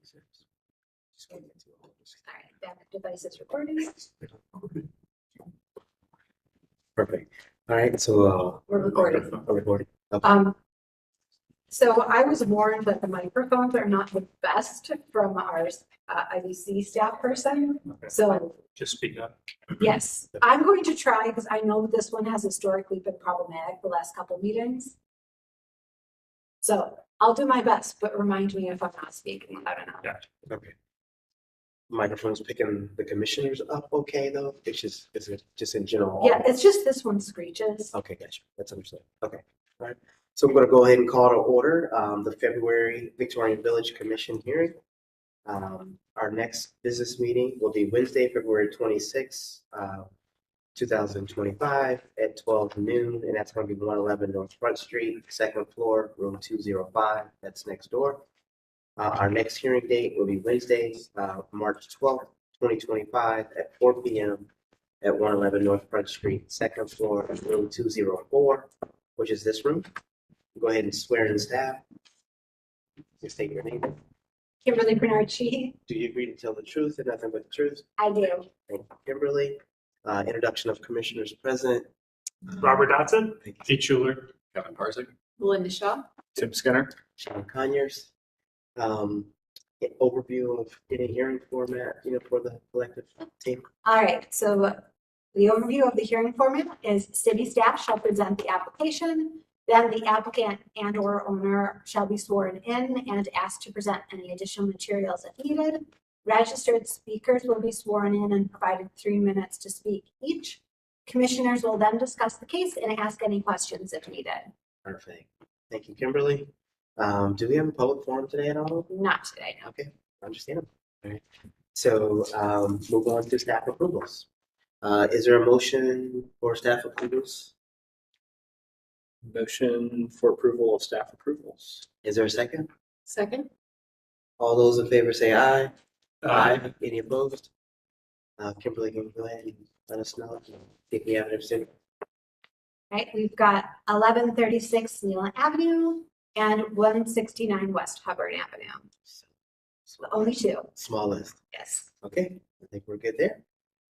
All right, backup device is recording. Perfect. All right, so We're recording. we're recording. Okay. So I was warned that the microphones are not the best from our IBC staff person. So Just speak up. yes, I'm going to try because I know this one has historically been problematic the last couple meetings. So I'll do my best, but remind me if I'm not speaking loud enough. Yeah. Okay. Microphone's picking the commissioners up okay though? It's just, is it just in general? Yeah, it's just this one screeches. Okay, gotcha. That's understood. Okay. All right. So I'm going to go ahead and call to order the February Victorian Village Commission hearing. Our next business meeting will be Wednesday, February 26th, 2025 at 12 noon, and that's going to be 111 North Front Street, second floor, room 205. That's next door. Our next hearing date will be Wednesday, March 12th, 2025 at 4 p.m. at 111 North Front Street, second floor, room 204, which is this room. Go ahead and swear in staff. Just state your name. Kimberly Bernard-Chi. Do you agree to tell the truth and nothing but the truth? I do. Thank you, Kimberly. Introduction of commissioners present. Robert Dotson, Thank you. Pete Schuler, Kevin Parsik, Linda Shaw. Tim Skinner. Sean Conyers. Overview of any hearing format, for the collective team. All right, so the overview of the hearing format is city staff shall present the application. Then the applicant and or owner shall be sworn in and asked to present any additional materials if needed. Registered speakers will be sworn in and provided 3 minutes to speak each. Commissioners will then discuss the case and ask any questions if needed. Perfect. Thank you, Kimberly. Do we have a public forum today at all? Not today, no. Okay, understandable. All right. So move on to staff approvals. Is there a motion for staff approvals? Motion for approval of staff approvals. Is there a second? Second. All those in favor say aye. Aye. Any opposed? Kimberly, can you go ahead and let us know if we have an abstention? Right, we've got 1136 Neal Avenue and 169 West Hubbard Avenue. So only two. Small list. Yes. Okay, I think we're good there.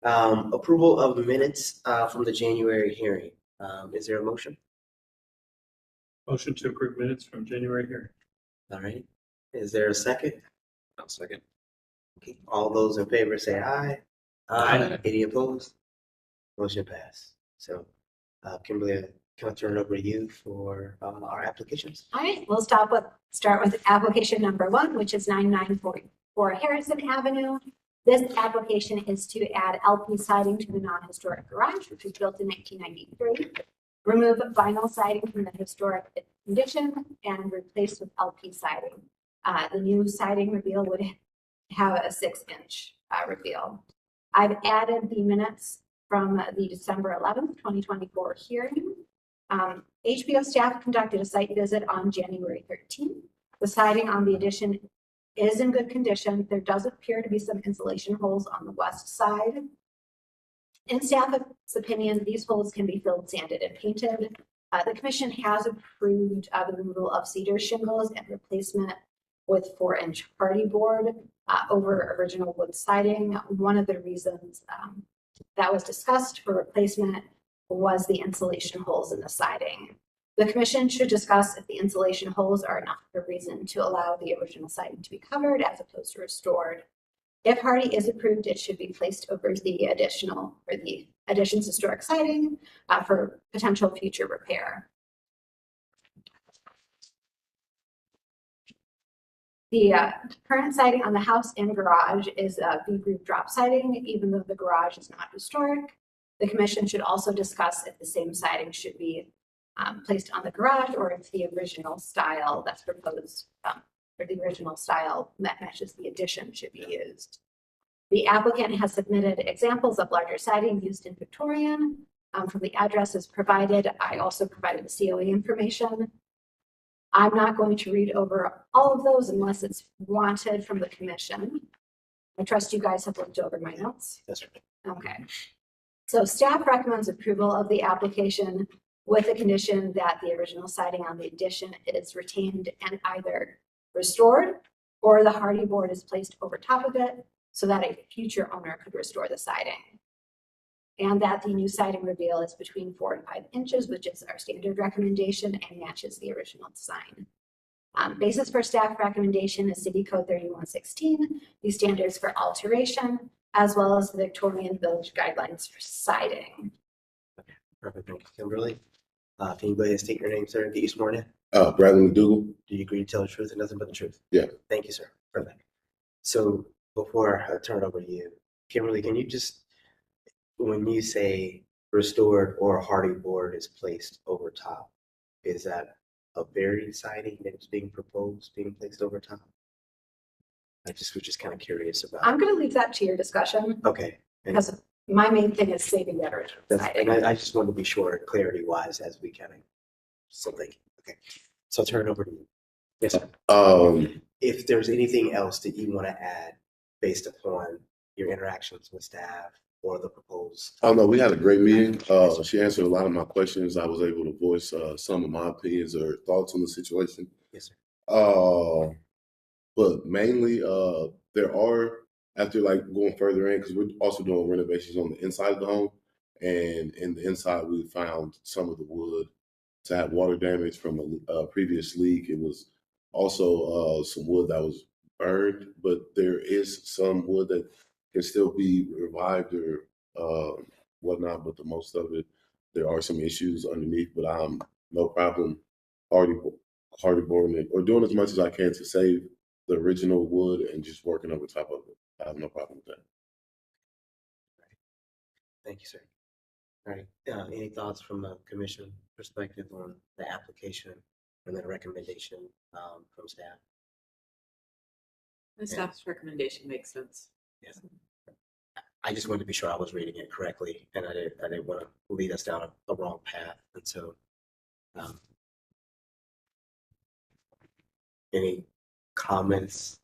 Approval of minutes from the January hearing. Is there a motion? Motion to approve minutes from January hearing. All right. Is there a second? I'll second. Okay. All those in favor say aye. Aye. Any opposed? Motion passed. So, Kimberly, can I turn it over to you for our applications? All right, we'll start with application number 1, which is 9944 Harrison Avenue. This application is to add LP siding to the non-historic garage, which was built in 1993. Remove vinyl siding from the historic condition and replace with LP siding. The new siding reveal would have a 6-inch reveal. I've added the minutes from the December 11th, 2024 hearing. HBO staff conducted a site visit on January 13th. The siding on the addition is in good condition. There does appear to be some insulation holes on the west side. In staff's opinion, these holes can be filled, sanded, and painted. The commission has approved the removal of cedar shingles and replacement with 4-inch hardy board over original wood siding. One of the reasons that was discussed for replacement was the insulation holes in the siding. The commission should discuss if the insulation holes are enough of a reason to allow the original siding to be covered as opposed to restored. If hardy is approved, it should be placed over the addition's historic siding for potential future repair. The current siding on the house and garage is a V-groove drop siding, even though the garage is not historic. The commission should also discuss if the same siding should be placed on the garage or if the original style that's proposed or the original style that matches the addition should be used. The applicant has submitted examples of larger siding used in Victorian from the addresses provided. I also provided the COA information. I'm not going to read over all of those unless it's wanted from the commission. I trust you guys have looked over my notes. That's right. Okay. So staff recommends approval of the application with the condition that the original siding on the addition is retained and either restored or the hardy board is placed over top of it so that a future owner could restore the siding. And that the new siding reveal is between 4 and 5 inches, which is our standard recommendation and matches the original design. Basis for staff recommendation is City Code 3116, the standards for alteration, as well as the Victorian Village guidelines for siding. Perfect, thank you, Kimberly. Can you go ahead and state your name, sir, and get you sworn in? Bradley McDougal. Do you agree to tell the truth and nothing but the truth? Yeah. Thank you, sir. Perfect. So before I turn it over to you, Kimberly, can you just, when you say restored or hardy board is placed over top, is that a varied siding that is being proposed, being placed over top? I just was just kind of curious about. I'm going to leave that to your discussion Okay. And because my main thing is saving that original and siding. I just wanted to be sure, clarity wise, as we kind of, so thank you. Okay. So I'll turn it over to you. Yes, sir. If there's anything else that you want to add based upon your interactions with staff or the proposed. Oh no, we had a great meeting. She answered a lot of my questions. I was able to voice some of my opinions or thoughts on the situation. Yes, sir. But mainly, there are, after like going further in, because we're also doing renovations on the inside of the home, and in the inside we found some of the wood to have water damage from a previous leak. It was also some wood that was burned, but there is some wood that can still be revived or whatnot. But the most of it, there are some issues underneath. But I'm no problem hardy boarding it or doing as much as I can to save the original wood and just working over top of it. I have no problem with that. Thank you, sir. All right. Any thoughts from a commission perspective on the application and then recommendation from staff? The staff's recommendation makes sense. Yes. I just wanted to be sure I was reading it correctly, and I didn't want to lead us down a wrong path. And so, any comments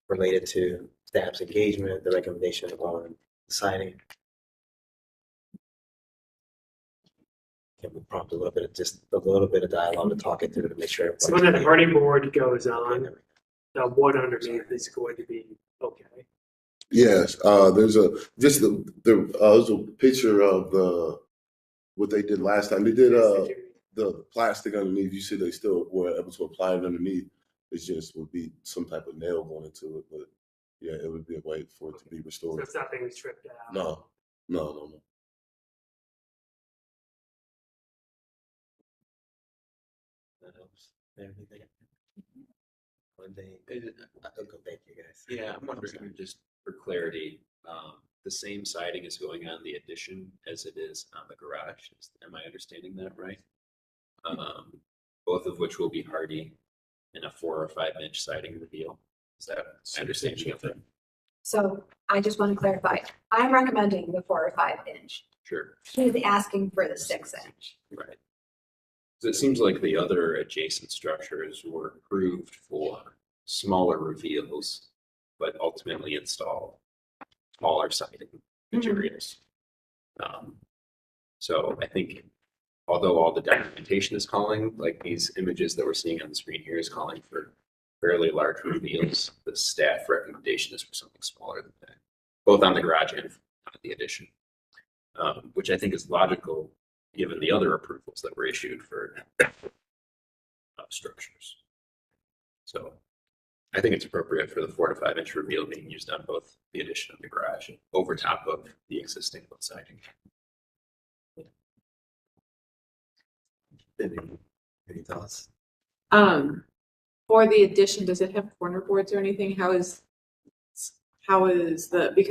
related to staff's engagement, the recommendation on siding? Can we prompt a little bit of dialogue to talk it through to make sure. So when that hardy board goes on, the wood underneath is going to be okay. Yes, there's there's a picture of what they did last time. They did the plastic underneath. You see, they still were able to apply it underneath. It just would be some type of nail going into it, but yeah, it would be a way for it to be So restored. it's not being stripped out. No. That helps. Everything. One day. Thank you, guys. Yeah, I'm wondering, just for clarity, the same siding is going on the addition as it is on the garage. Am I understanding that right? Both of which will be hardy in a 4 or 5 inch siding reveal. Is that my understanding of it? So I just want to clarify, I'm recommending the 4 or 5 inch. Sure. He's asking for the 6 inch. Right. So it seems like the other adjacent structures were approved for smaller reveals, but ultimately install smaller siding materials. So I think, although all the documentation is calling, like these images that we're seeing on the screen here is calling for fairly large reveals, the staff recommendation is for something smaller than that, both on the garage and on the addition, which I think is logical given the other approvals that were issued for structures. So I think it's appropriate for the 4 to 5 inch reveal being used on both the addition and the garage over top of the existing wood siding. Any thoughts? For the addition, does it have corner boards or anything? How is because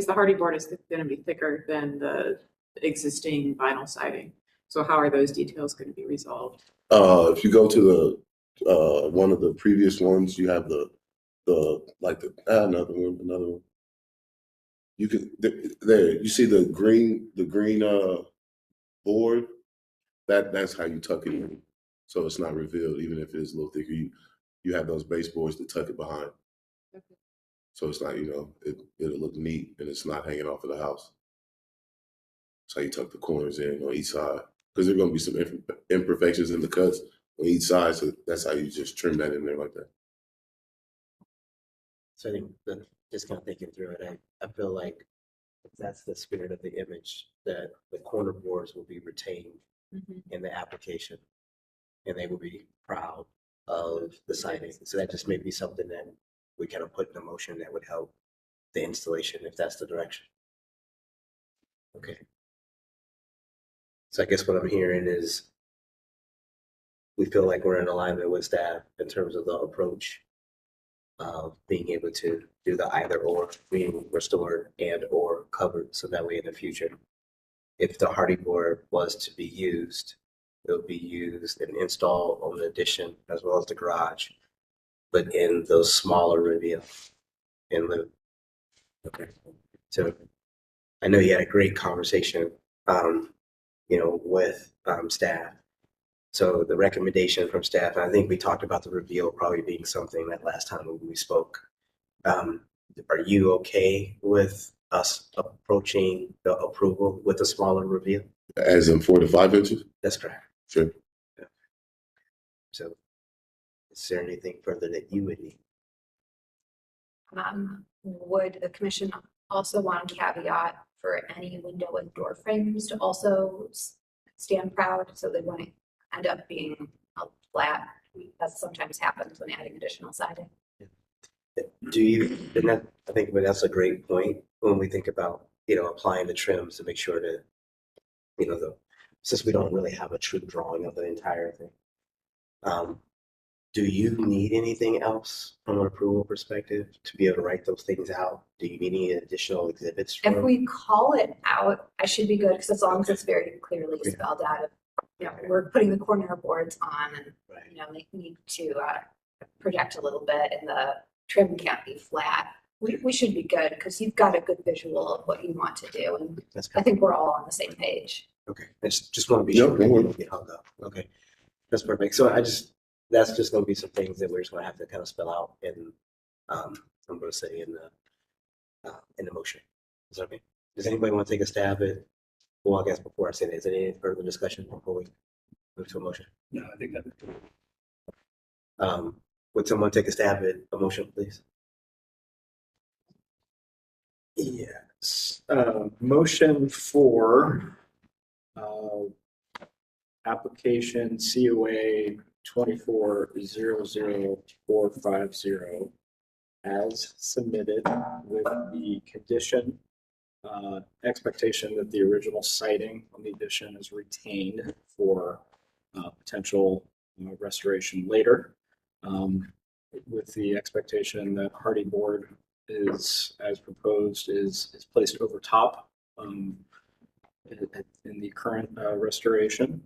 the hardy board is going to be thicker than the existing vinyl siding. So how are those details going to be resolved? If you go to the one of the previous ones, you have another one. You can there you see the green board. That's how you tuck it in, so it's not revealed. Even if it is a little thicker, you have those baseboards to tuck it behind. Okay. So it's not, it'll look neat and it's not hanging off of the house. That's how you tuck the corners in on each side, because there's going to be some imperfections in the cuts on each side. So that's how you just trim that in there like that. So I think that just kind of thinking through it, I feel like that's the spirit of the image, that the corner boards will be retained in the application. And they will be proud of the siding. So that just may be something that we kind of put in a motion that would help the installation, if that's the direction. Okay. So I guess what I'm hearing is we feel like we're in alignment with staff in terms of the approach of being able to do the either or, being restored and or covered. So that way in the future, if the hardy board was to be used, it'll be used and installed on the addition as well as the garage, but in those smaller reveal in lieu. Okay. So I know you had a great conversation, with staff. So the recommendation from staff, and I think we talked about the reveal probably being something that last time when we spoke. Are you okay with us approaching the approval with a smaller reveal? As in 4 to 5 inches? That's correct. Sure. Yeah. So is there anything further that you would need? Would the commission also want a caveat for any window and door frames to also stand proud, so they won't end up being flat? That sometimes happens when adding additional siding. Do you, and that, I think that's a great point when we think about, applying the trims to make sure that, since we don't really have a true drawing of the entire thing. Do you need anything else from an approval perspective to be able to write those things out? Do you need any additional exhibits? If we call it out, I should be good, because as long as it's very clearly spelled out, we're putting the corner boards on and, they need to project a little bit and the trim can't be flat. We should be good, because you've got a good visual of what you want to do. And That's I good. think we're all on the same page. Okay, I just want to be Yep, sure we don't get hung up. Okay, that's perfect. So that's just going to be some things that we're just going to have to kind of spell out in, I'm going to say in the motion. Is that okay? Does anybody want to take a stab at, well, I guess before I say that, is there any further discussion before we move to a motion? No, I think that. Would someone take a stab at a motion, please? Yes, motion for application COA 24-00450 as submitted with the condition, expectation that the original siding on the addition is retained for potential restoration later, with the expectation that hardy board is, as proposed, is placed over top in the current restoration.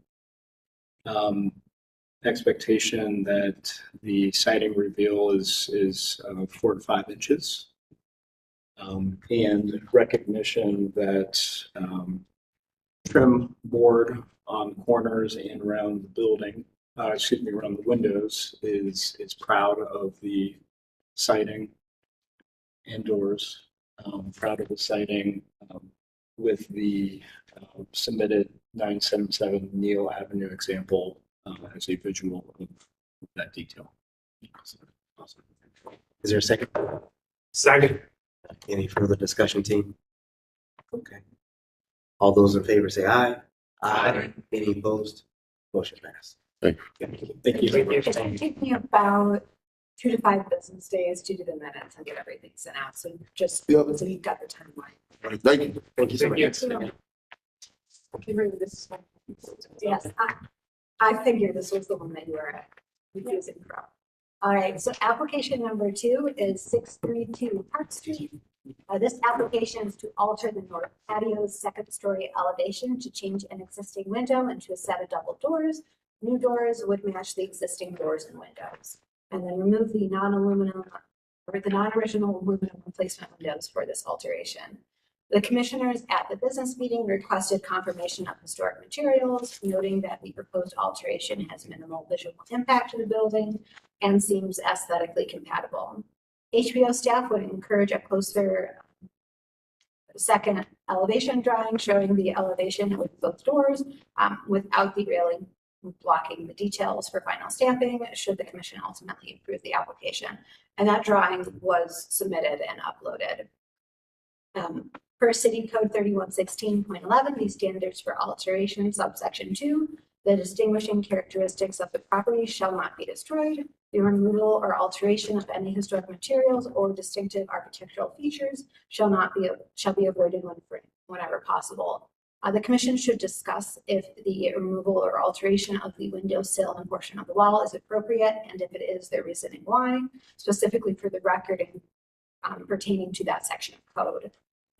Expectation that the siding reveal is 4 to 5 inches. And recognition that trim board on corners and around the building, around the windows is proud of the siding and doors. Proud of the siding with the submitted 977 Neal Avenue example as a visual of that detail. Awesome. Is there a second? Second. Any further discussion, team? Okay. All those in favor say aye. Aye. Any opposed? Motion passed. Thank Thank you. It's going to take me about 2 to 5 business days to do the minutes and get everything sent out. So just Yep. so you've got the timeline. Thank you. Thank you so much. Yes, I figured this was the one that you were confusing from. All right, so application number 2 is 632 Park Street. This application is to alter the north patio's second-story elevation to change an existing window into a set of double doors. New doors would match the existing doors and windows, and then remove the non-aluminum or the non-original aluminum replacement windows for this alteration. The commissioners at the business meeting requested confirmation of historic materials, noting that the proposed alteration has minimal visual impact to the building and seems aesthetically compatible. HBO staff would encourage a closer second elevation drawing showing the elevation with both doors without the railing blocking the details for final stamping should the commission ultimately approve the application. And that drawing was submitted and uploaded. Per City Code 3116.11, these standards for alteration subsection 2, the distinguishing characteristics of the property shall not be destroyed. The removal or alteration of any historic materials or distinctive architectural features shall be avoided whenever possible. The commission should discuss if the removal or alteration of the window sill and portion of the wall is appropriate, and if it is, their reasoning why, specifically for the record and pertaining to that section of code.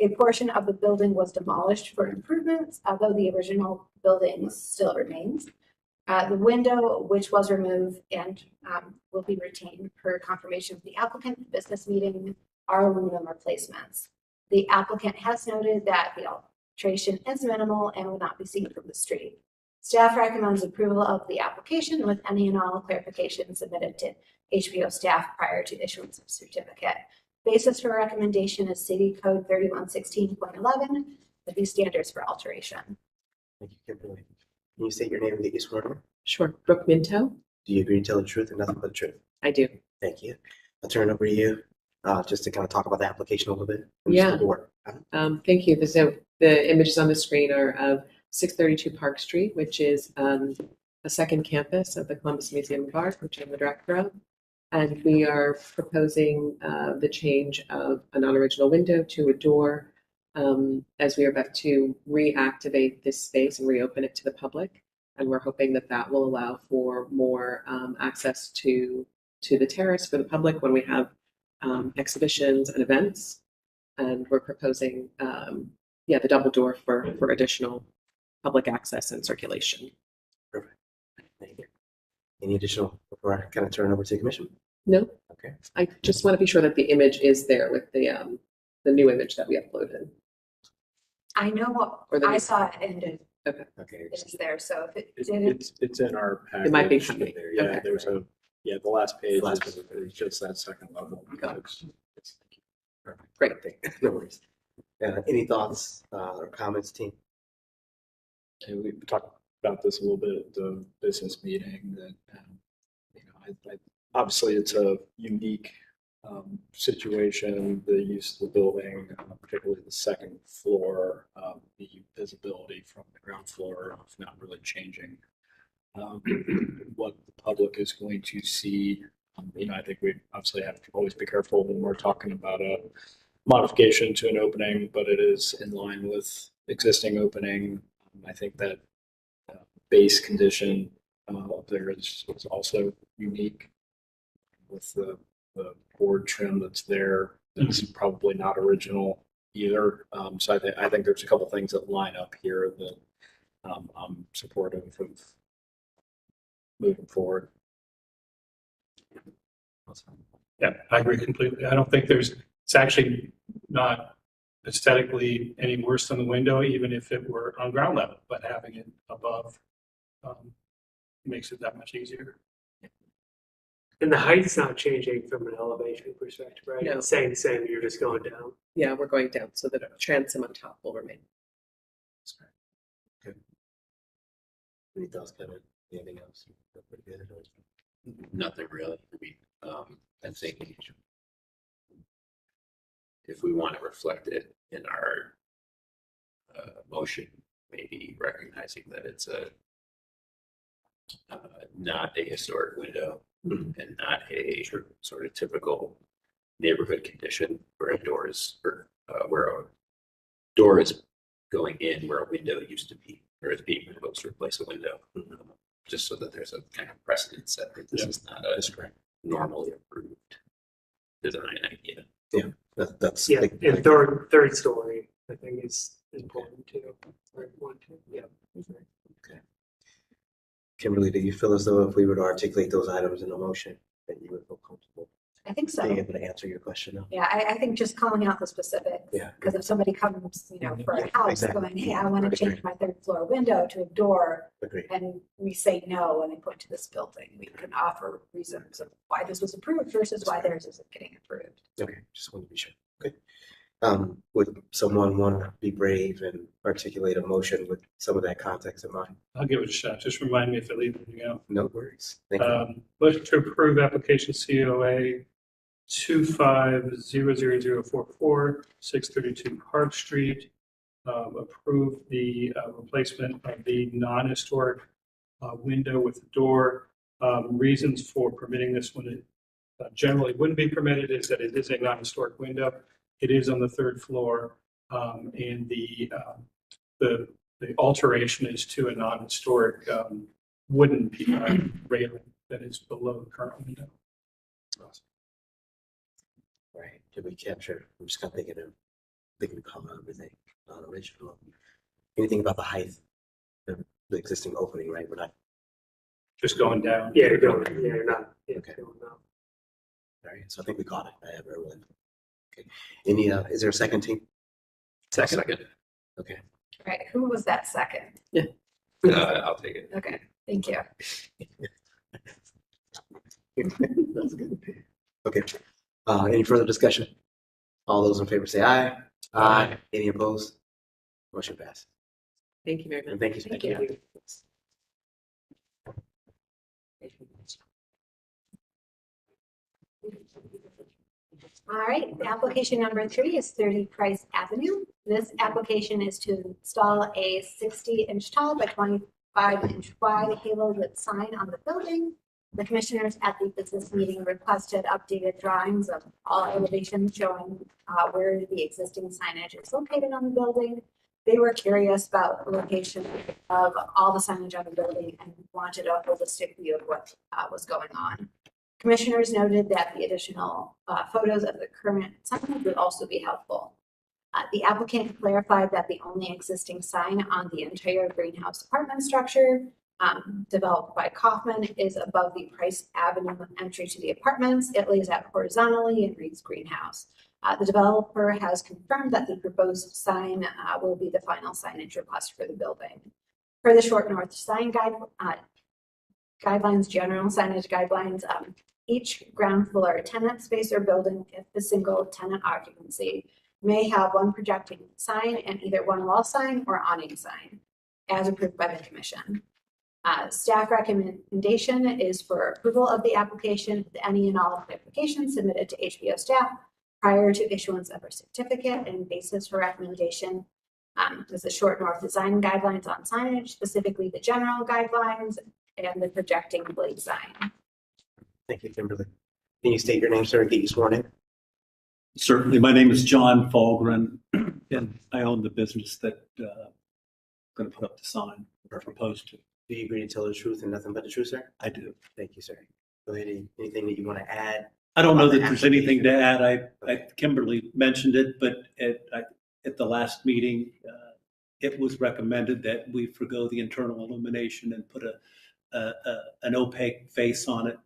A portion of the building was demolished for improvements, although the original building still remains. The window, which was removed and will be retained per confirmation of the applicant business meeting, are aluminum replacements. The applicant has noted that the alteration is minimal and will not be seen from the street. Staff recommends approval of the application with any and all clarifications submitted to HPO staff prior to issuance of certificate. Basis for recommendation is City Code 3116.11 with these standards for alteration. Thank you, Kimberly. Can you state your name and get you sworn in? Sure. Brooke Minto? Do you agree to tell the truth and nothing but the truth? I do. Thank you. I'll turn it over to you, just to kind of talk about the application a little bit. Yeah. Thank Thank you. So the images on the screen are of 632 Park Street, which is a second campus of the Columbus Museum of Art, which I'm the director of. And we are proposing the change of a non-original window to a door as we are about to reactivate this space and reopen it to the public. And we're hoping that that will allow for more access to the terrace for the public when we have exhibitions and events. And we're proposing, the double door for additional public access and circulation. Perfect. Thank you. Any additional before I kind of turn it over to the commission? No. Okay. I just want to be sure that the image is there with the new image that we uploaded. I know what Or the I new- saw it and it Okay. is there. So if it didn't, It's in our package. It might be coming. there. Yeah, Okay. there's the last page Last is just that second level. Great. No worries. Any thoughts or comments, team? And we talked about this a little bit at the business meeting that, obviously it's a unique situation, the use of the building, particularly the second floor, the visibility from the ground floor is not really changing. What the public is going to see, I think we obviously have to always be careful when we're talking about a modification to an opening, but it is in line with existing opening. I think that base condition up there is also unique with the board trim that's there. That's probably not original either. So I think there's a couple things that line up here that I'm supportive of moving forward. Yeah, I agree completely. I don't think it's actually not aesthetically any worse than the window, even if it were on ground level, but having it above makes it that much easier. And the height's not changing from an elevation perspective, right? No. It's staying the same, you're just going down. Yeah, we're going down so that the transom on top will remain. Any thoughts, Kevin? Anything else? Pretty good. Nothing really. I mean, I think if we want to reflect it in our motion, maybe recognizing that it's not a historic window and not a sort of typical neighborhood condition where a door is going in where a window used to be, or is being proposed to replace a window. Just so that there's a kind of precedent set that this is not a normally approved design idea. That's Yeah, and third story, I think is important too. Or one, two, yeah. Okay. Kimberly, do you feel as though if we were to articulate those items in a motion, that you would feel comfortable I think so. being able to answer your question now? Yeah, I think just calling out the specifics. Yeah. Because if somebody comes, for a Yeah, house exactly. going, hey, I want to Agree. change my third floor window to a door, Agreed. and we say no, and they point to this building, we can offer reasons of why this was approved versus why theirs isn't getting approved. Okay, just wanted to be sure. Okay. Would someone want to be brave and articulate a motion with some of that context in mind? I'll give it a shot. Just remind me if I leave anything out. No worries. Thank you. Motion to approve application COA 250044, 632 Park Street. Approve the replacement of the non-historic window with the door. Reasons for permitting this one, it generally wouldn't be permitted, is that it is a non-historic window. It is on the third floor, and the alteration is to a non-historic wooden railing that is below the current window. Right. Did we capture? I'm just kind of thinking of color, everything, non-original. Anything about the height, the existing opening, right? We're not. Just going down. Yeah, you're going, yeah, you're not. Yeah, Okay. going down. All right. So I think we caught it. I have everyone. Okay. Any? Is there a second team? Second. Okay. Right, who was that second? I'll take it. Okay, thank you. That's good. Okay. Any further discussion? All those in favor say aye. Aye. Any opposed? Motion passed. Thank you very much. And thank you. Thank you. All right, application number 3 is 30 Price Avenue. This application is to install a 60-inch tall by 25-inch wide halo lit sign on the building. The commissioners at the business meeting requested updated drawings of all elevations showing where the existing signage is located on the building. They were curious about the location of all the signage on the building and wanted a holistic view of what was going on. Commissioners noted that the additional photos of the current signage would also be helpful. The applicant clarified that the only existing sign on the entire greenhouse apartment structure developed by Kaufman is above the Price Avenue entry to the apartments. It lays out horizontally and reads greenhouse. The developer has confirmed that the proposed sign will be the final signage request for the building. Per the Short North Sign Guidelines, general signage guidelines, each ground floor tenant space or building, if a single tenant occupancy, may have one projecting sign and either one wall sign or awning sign, as approved by the commission. Staff recommendation is for approval of the application with any and all applications submitted to HBO staff prior to issuance of a certificate, and basis for recommendation is the Short North Design Guidelines on signage, specifically the general guidelines and the projecting blade sign. Thank you, Kimberly. Can you state your name, sir, and get you sworn in? Certainly. My name is John Falgren, and I own the business that going to put up the sign or proposed to. Do you agree to tell the truth and nothing but the truth, sir? I do. Thank you, sir. Go ahead. Anything that you want to add? I don't know On the that there's anything to add. Okay. Kimberly mentioned it, but at the last meeting, it was recommended that we forgo the internal illumination and put an opaque face on it,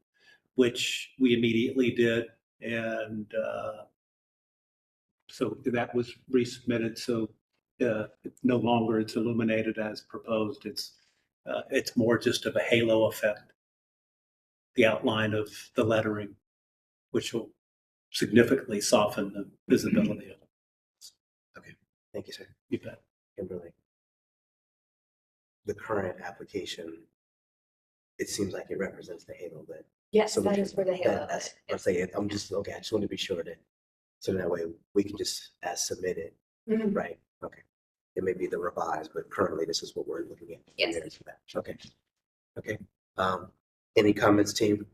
which we immediately did. And so that was resubmitted. So no longer it's illuminated as proposed. It's more just of a halo effect, the outline of the lettering, which will significantly soften the visibility of it. Okay. Thank you, sir. You bet. Kimberly, the current application, it seems like it represents the halo that. Yes, so that is for the halo. That's, let's say, I'm just, okay, I just want to be sure that, so that way we can just as submitted, Mhm. right? Okay. It may be the revised, but currently this is what we're looking at. Yes. Okay. Okay. Any comments, team?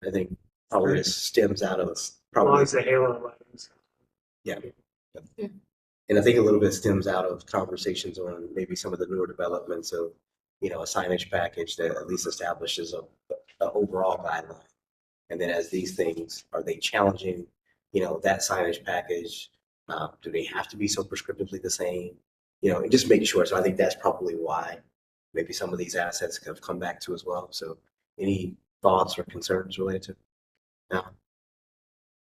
I think probably this stems out of As long probably, as the halo lights. yeah. Yeah. And I think a little bit stems out of conversations on maybe some of the newer developments of, a signage package that at least establishes a overall guideline. And then as these things, are they challenging, that signage package? Do they have to be so prescriptively the same? And just making sure. So I think that's probably why maybe some of these assets have come back to as well. So any thoughts or concerns related to? No?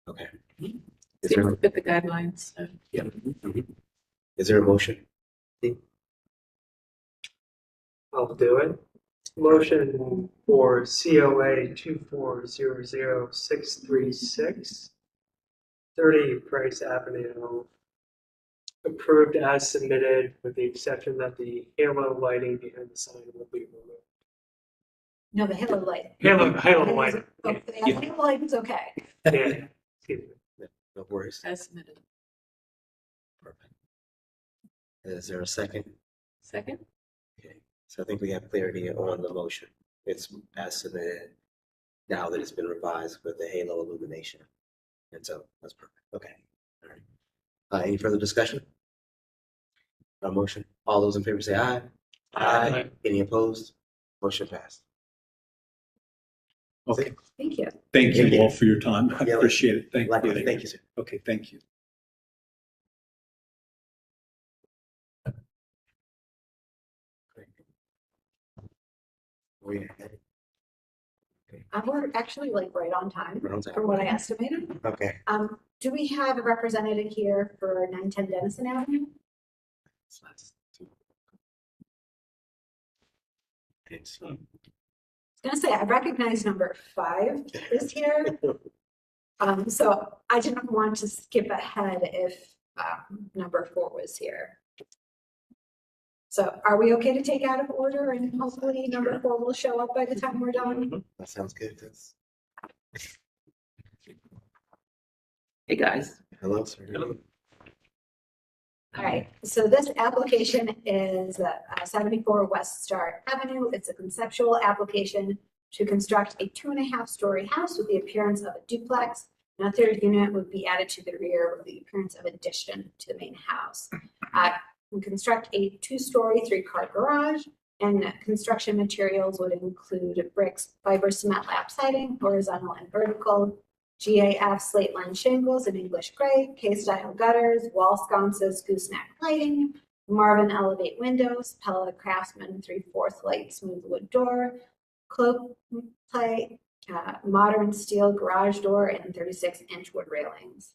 Okay. Is Seems there, to fit the guidelines. So. yeah. Mhm. Is there a motion? I'll do it. Motion for COA 2400636 30 Price Avenue, approved as submitted with the exception that the halo lighting behind the sign will be removed. No, the halo light. Halo lighting. Oh, yeah, halo lighting's okay. Yeah. Excuse me. No worries. As submitted. Perfect. Is there a second? Second? Okay, so I think we have clarity on the motion. It's as submitted now that it's been revised with the halo illumination. And so that's perfect. Okay. All right. Any further discussion? A motion? All those in favor say aye. Aye. Any opposed? Motion passed. Okay, Thank you. thank you all for your time. I Yeah, appreciate it. Thank Likewise, you. thank you, sir. Okay, thank you. We're We're actually like right on time on time. for what I estimated. Okay. Do we have a representative here for 910 Denison Avenue? It's- I was gonna say, I recognize number 5 is here. So I didn't want to skip ahead if number 4 was here. So are we okay to take out of order and hopefully number 4 will show up by the time we're done? That sounds good. That's, Hey, guys. hello, sir. Hello. All right, so this application is 74 West Star Avenue. It's a conceptual application to construct a 2.5-story house with the appearance of a duplex. And a third unit would be added to the rear with the appearance of addition to the main house. We construct a 2-story, 3-car garage, and construction materials would include bricks, fiber cement lap siding, horizontal and vertical, GAF slate line shingles in English gray, K-style gutters, wall sconces, gooseneck lighting, Marvin elevate windows, Pella Craftsman 3/4 light smooth wood door, cloak play, modern steel garage door, and 36-inch wood railings.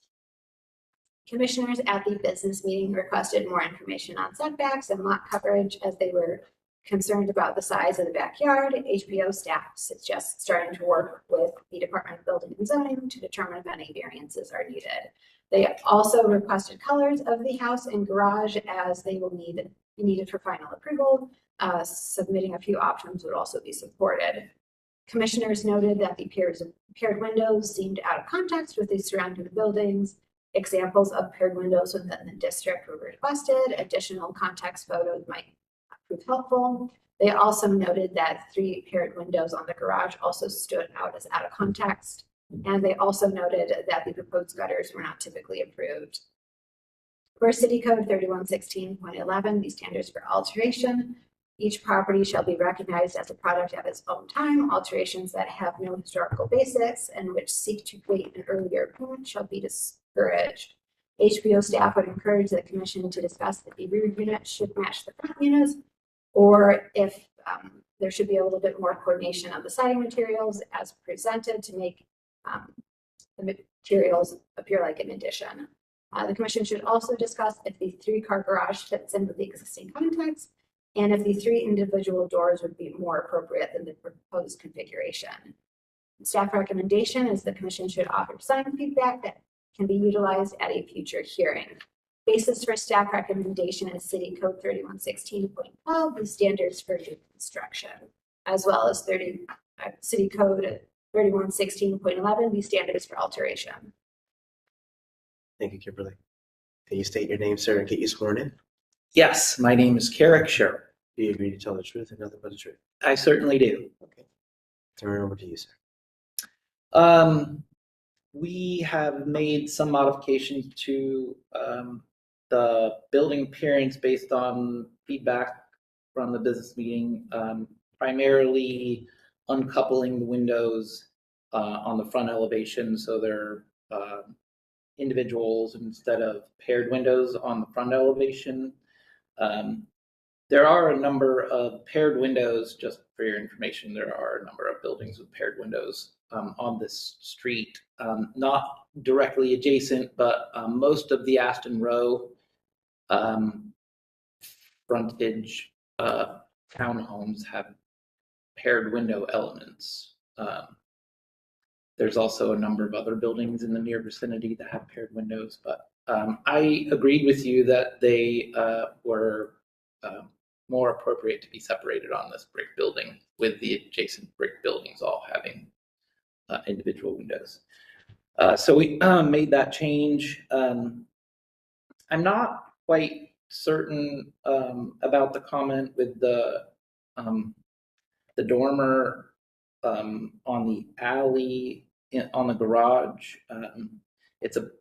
Commissioners at the business meeting requested more information on setbacks and lot coverage as they were concerned about the size of the backyard. HPO staff suggests starting to work with the Department of Building and Zoning to determine if any variances are needed. They also requested colors of the house and garage as they will be needed for final approval. Submitting a few options would also be supported. Commissioners noted that the paired windows seemed out of context with the surrounding buildings. Examples of paired windows within the district were requested. Additional context photos might prove helpful. They also noted that 3 paired windows on the garage also stood out as out of context. And they also noted that the proposed gutters were not typically approved. For City Code 3116.11, the standards for alteration, each property shall be recognized as a product at its own time. Alterations that have no historical basis and which seek to create an earlier approval shall be discouraged. HPO staff would encourage the commission to discuss if the rear unit should match the front units, or if there should be a little bit more coordination of the siding materials as presented to make the materials appear like an addition. The commission should also discuss if the 3-car garage fits into the existing context and if the 3 individual doors would be more appropriate than the proposed configuration. Staff recommendation is the commission should offer design feedback that can be utilized at a future hearing. Basis for staff recommendation is City Code 3116.12, the standards for new construction, as well as City Code 3116.11, the standards for alteration. Thank you, Kimberly. Can you state your name, sir, and get you sworn in? Yes, my name is Carrick Sher. Do you agree to tell the truth and nothing but the truth? I certainly do. Okay. Turn it over to you, sir. We have made some modifications to the building appearance based on feedback from the business meeting, primarily uncoupling the windows on the front elevation so they're individuals instead of paired windows on the front elevation. There are a number of paired windows, just for your information, there are a number of buildings with paired windows on this street, not directly adjacent, but most of the Aston Row frontage townhomes have paired window elements. There's also a number of other buildings in the near vicinity that have paired windows, but I agreed with you that they were more appropriate to be separated on this brick building, with the adjacent brick buildings all having individual windows. So we made that change. I'm not quite certain about the comment with the dormer on the alley on the garage. It's a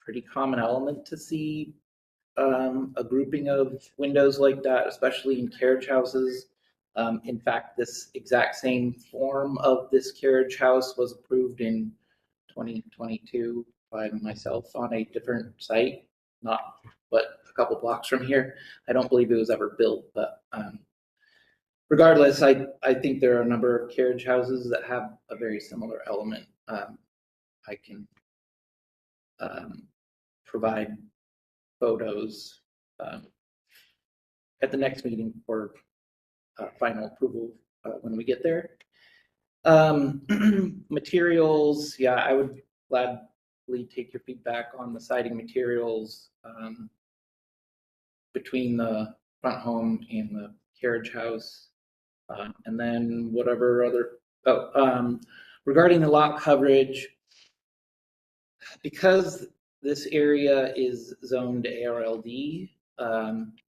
pretty common element to see a grouping of windows like that, especially in carriage houses. In fact, this exact same form of this carriage house was approved in 2022 by myself on a different site, not but a couple blocks from here. I don't believe it was ever built, but regardless, I think there are a number of carriage houses that have a very similar element. I can provide photos at the next meeting for final approval when we get there. Materials, yeah, I would gladly take your feedback on the siding materials between the front home and the carriage house. And then whatever other, regarding the lot coverage, because this area is zoned ARLD,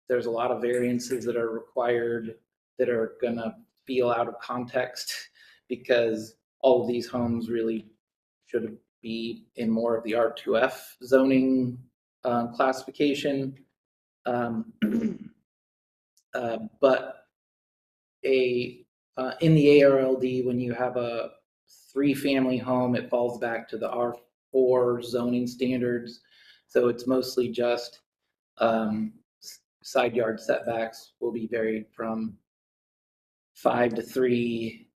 there's a lot of variances that are required that are gonna feel out of context, because all of these homes really should be in more of the R2F zoning classification. But in the ARLD, when you have a 3-family home, it falls back to the R4 zoning standards. So it's mostly just side yard setbacks will be varied from 5 to 3.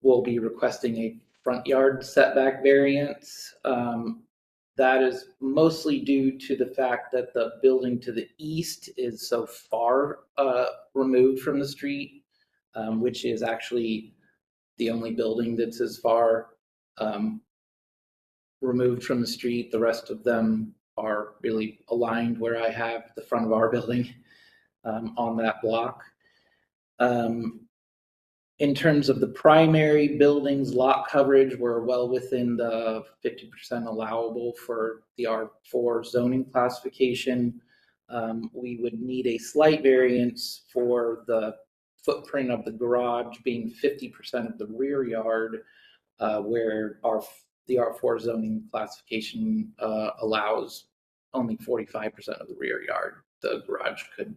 We'll be requesting a front yard setback variance. That is mostly due to the fact that the building to the east is so far removed from the street, which is actually the only building that's as far removed from the street. The rest of them are really aligned where I have the front of our building on that block. In terms of the primary buildings lot coverage, we're well within the 50% allowable for the R4 zoning classification. We would need a slight variance for the footprint of the garage being 50% of the rear yard, where the R4 zoning classification allows only 45% of the rear yard the garage could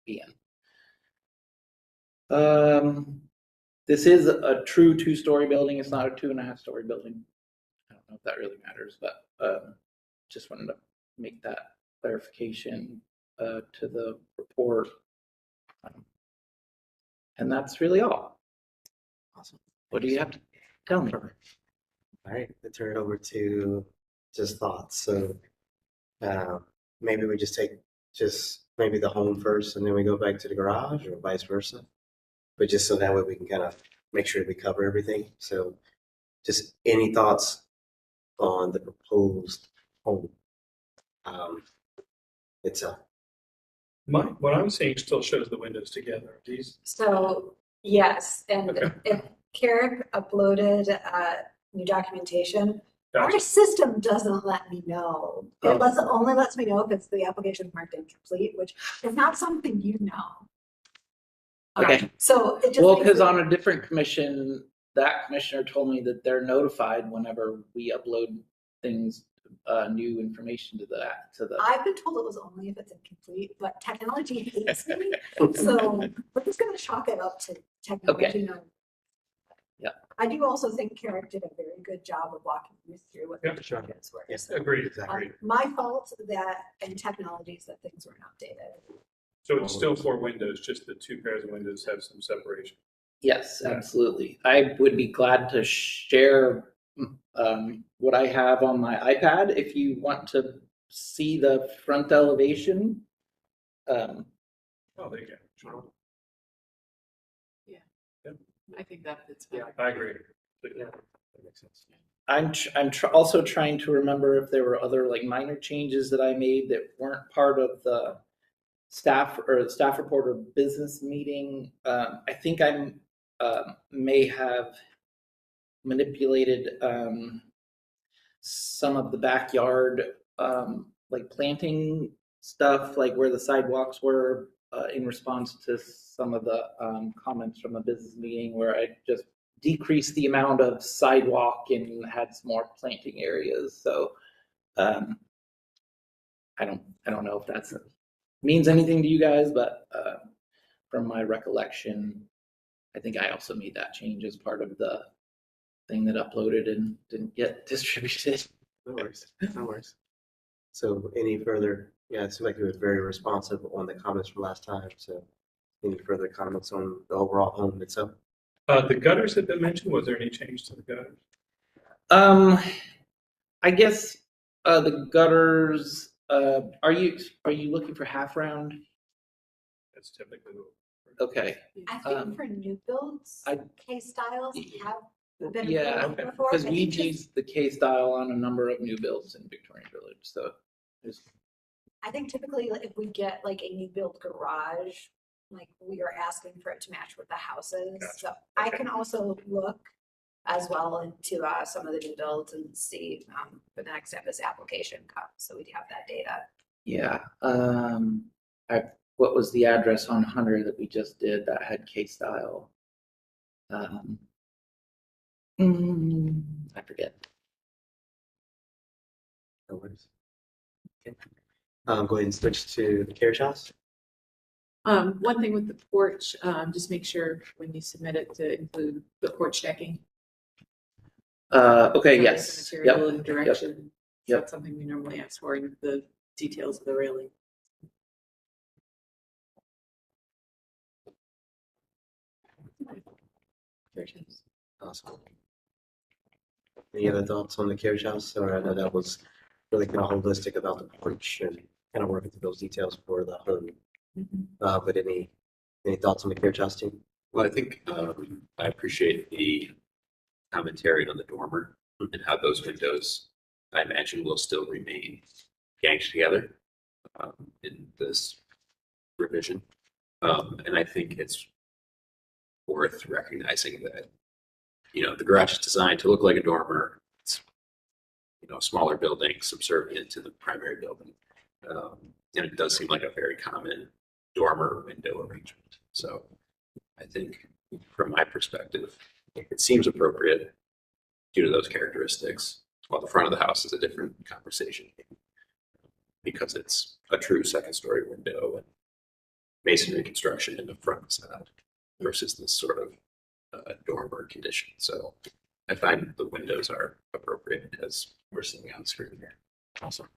be in. This is a true 2-story building. It's not a 2.5-story building. I don't know if that really matters, but just wanted to make that clarification to the report. And that's really all. Awesome. What do you have to tell me? All right, let's turn it over to just thoughts. So maybe we just take maybe the home first and then we go back to the garage, or vice versa. But just so that way we can kind of make sure we cover everything. So just any thoughts on the proposed home itself? What I'm seeing still shows the windows together. These, So, yes, and Okay. if Carrick uploaded new documentation, our gotcha. system doesn't let me know. It only lets me know if it's the application marked incomplete, which is not something you know. Okay. So it just. Well, makes because it- on a different commission, that commissioner told me that they're notified whenever we upload things, new information to the. I've been told it was only if it's incomplete, but technology hates me. So we're just gonna chalk it up to technology. No. Yeah. I do also think Carrick did a very good job of walking you through what the Yeah, sure. changes were. Yes, So, Agreed, exactly. agreed. my fault that in technologies that things weren't updated. So it's still 4 windows, just the 2 pairs of windows have some separation. Yes, Yeah. absolutely. I would be glad to share what I have on my iPad if you want to see the front elevation. Oh, there you go. Sure. I think that fits Yeah. better. I agree. Yeah. That makes sense. I'm also trying to remember if there were other like minor changes that I made that weren't part of the staff or the staff report or business meeting. I think I may have manipulated some of the backyard like planting stuff, like where the sidewalks were, in response to some of the comments from the business meeting, where I just decreased the amount of sidewalk and had some more planting areas. So I don't know if that's means anything to you guys, but from my recollection, I think I also made that change as part of the thing that uploaded and didn't get distributed. No worries, no worries. So any further, yeah, it seemed like you were very responsive on the comments from last time, so any further comments on the overall home itself? The gutters have been mentioned. Was there any change to the gutters? I guess the gutters. Are you looking for half round? That's typically what. Okay. I Um, think for new builds, I- case styles have been Yeah, approved before. because I we've think just- used the K style on a number of new builds in Victorian Village. So there's I think typically if we get like a new build garage, like we are asking for it to match with the houses. Gotcha. So I can also look as well into some of the new builds and see for the next step as application comes. So we'd have that data. yeah. What was the address on Hunter that we just did that had K style? I forget. No worries. Okay. Go ahead and switch to the carriage house. One thing with the porch, just make sure when you submit it to include the porch decking. Okay. That Yes. is the Material Yep. and direction. Yep. That's something we normally ask for in the details of the railing. Awesome. Any other thoughts on the carriage house? Or I know that was really kind of holistic about the porch and kind of working through those details for the home. But any thoughts on the carriage house team? Well, I think I appreciate the commentary on the dormer and how those windows, I imagine, will still remain ganged together in this revision. And I think it's worth recognizing that, the garage is designed to look like a dormer. It's, a smaller building subservient to the primary building. And it does seem like a very common dormer window arrangement. So I think from my perspective, it seems appropriate due to those characteristics, while the front of the house is a different conversation because it's a true second story window and masonry construction in the front facade versus this sort of dormer condition. So I find the windows are appropriate as we're seeing on the screen here. Awesome.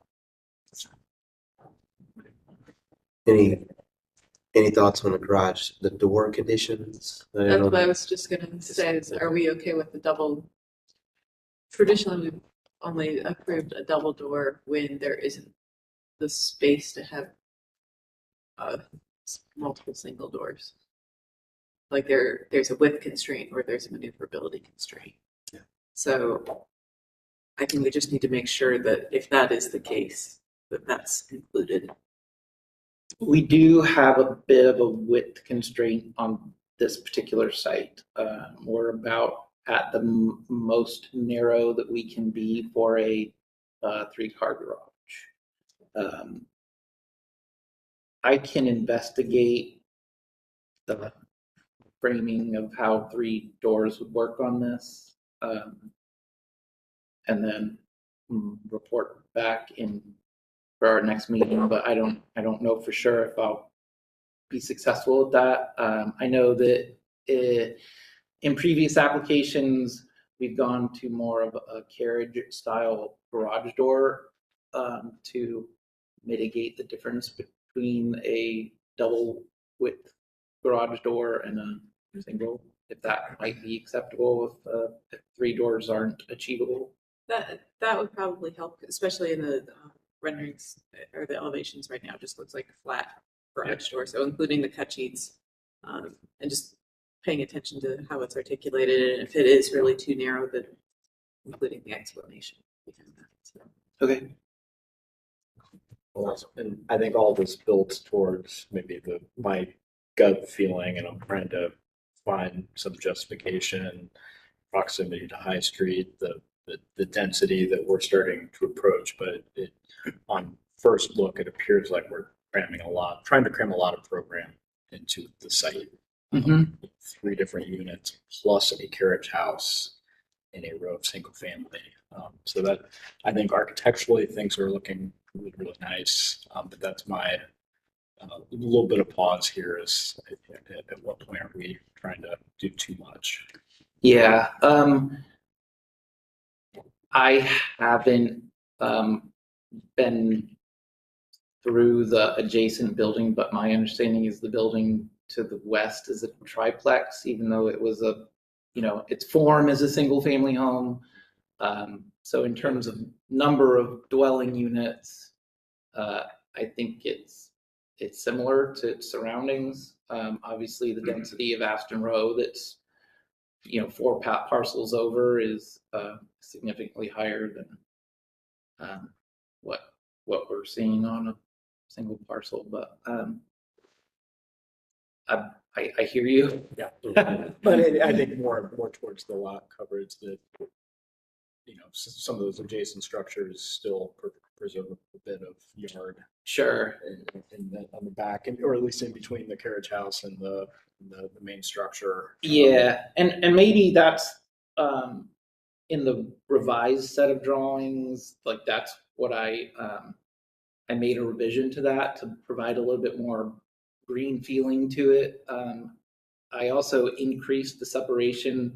Any thoughts on the garage, the door conditions? That's what I was just gonna say, is are we okay with the double? Traditionally, we've only approved a double door when there isn't the space to have multiple single doors. Like there's a width constraint or there's a maneuverability constraint. Yeah. So I think we just need to make sure that if that is the case, that that's included. We do have a bit of a width constraint on this particular site. We're about at the most narrow that we can be for a 3-car garage. I can investigate the framing of how 3 doors would work on this, and then report back for our next meeting. But I don't know for sure if I'll be successful at that. I know that in previous applications, we've gone to more of a carriage style garage door to mitigate the difference between a double width garage door and a single, if that might be acceptable if 3 doors aren't achievable. That would probably help, especially in the renderings or the elevations right now. It just looks like a flat garage door. So including the cut sheets and just paying attention to how it's articulated, and if it is really too narrow, then including the explanation behind that. So. Okay. And I think all this builds towards maybe my gut feeling, and I'm trying to find some justification, proximity to High Street, the density that we're starting to approach. But on first look, it appears like we're trying to cram a lot of program into the site. 3 different units plus a carriage house in a row of single family. So that I think architecturally things are looking really, really nice. But that's my little bit of pause here is at what point are we trying to do too much? Yeah, I haven't been through the adjacent building, but my understanding is the building to the west is a triplex, even though it was its form is a single family home. So in terms of number of dwelling units, I think it's similar to its surroundings. Obviously the density of Aston Row that's 4 parcels over is significantly higher than what we're seeing on a single parcel. But I hear you. Yeah, but I think more towards the lot coverage that some of those adjacent structures still preserve a bit of yard. Sure. On the back, or at least in between the carriage house and the main structure. Yeah, and maybe that's in the revised set of drawings. Like that's what I made a revision to that to provide a little bit more green feeling to it. I also increased the separation.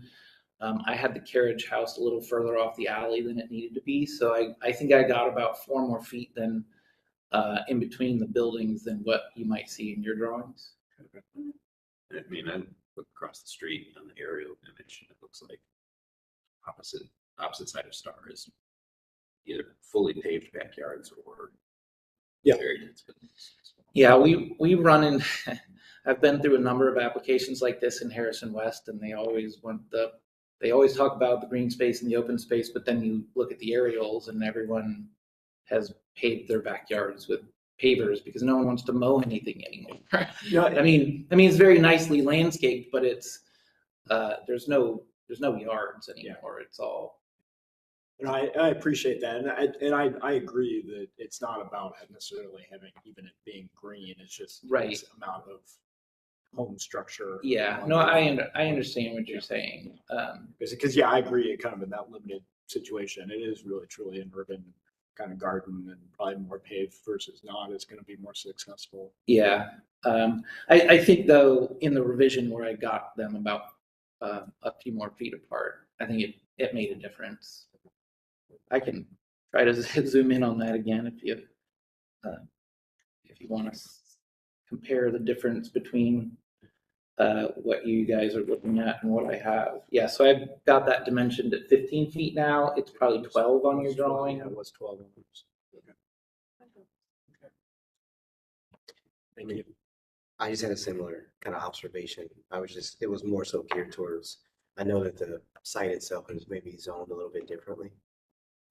I had the carriage house a little further off the alley than it needed to be, so I think I got about 4 more feet than in between the buildings than what you might see in your drawings. I mean, I look across the street on the aerial image, and it looks like opposite side of Star is either fully paved backyards or very dense buildings. Yeah, we run in. I've been through a number of applications like this in Harrison West, and they always talk about the green space and the open space, but then you look at the aerials and everyone has paved their backyards with pavers because no one wants to mow anything anymore. Yeah. I mean it's very nicely landscaped, but it's there's no yards anymore. It's all. And I appreciate that, and I agree that it's not about necessarily having even it being green. It's just Right. this amount of home structure. Yeah, no, I understand what you're saying. Because I agree. Kind of in that limited situation, it is really truly an urban kind of garden, and probably more paved versus not is going to be more successful. Yeah, I think though in the revision where I got them about a few more feet apart, I think it made a difference. I can try to zoom in on that again if you want to compare the difference between what you guys are looking at and what I have. Yeah, so I've got that dimensioned at 15 feet now. It's probably 12 on your drawing. Yeah, it was 12 on yours. Thank you. I just had a similar kind of observation. It was more so geared towards, I know that the site itself is maybe zoned a little bit differently.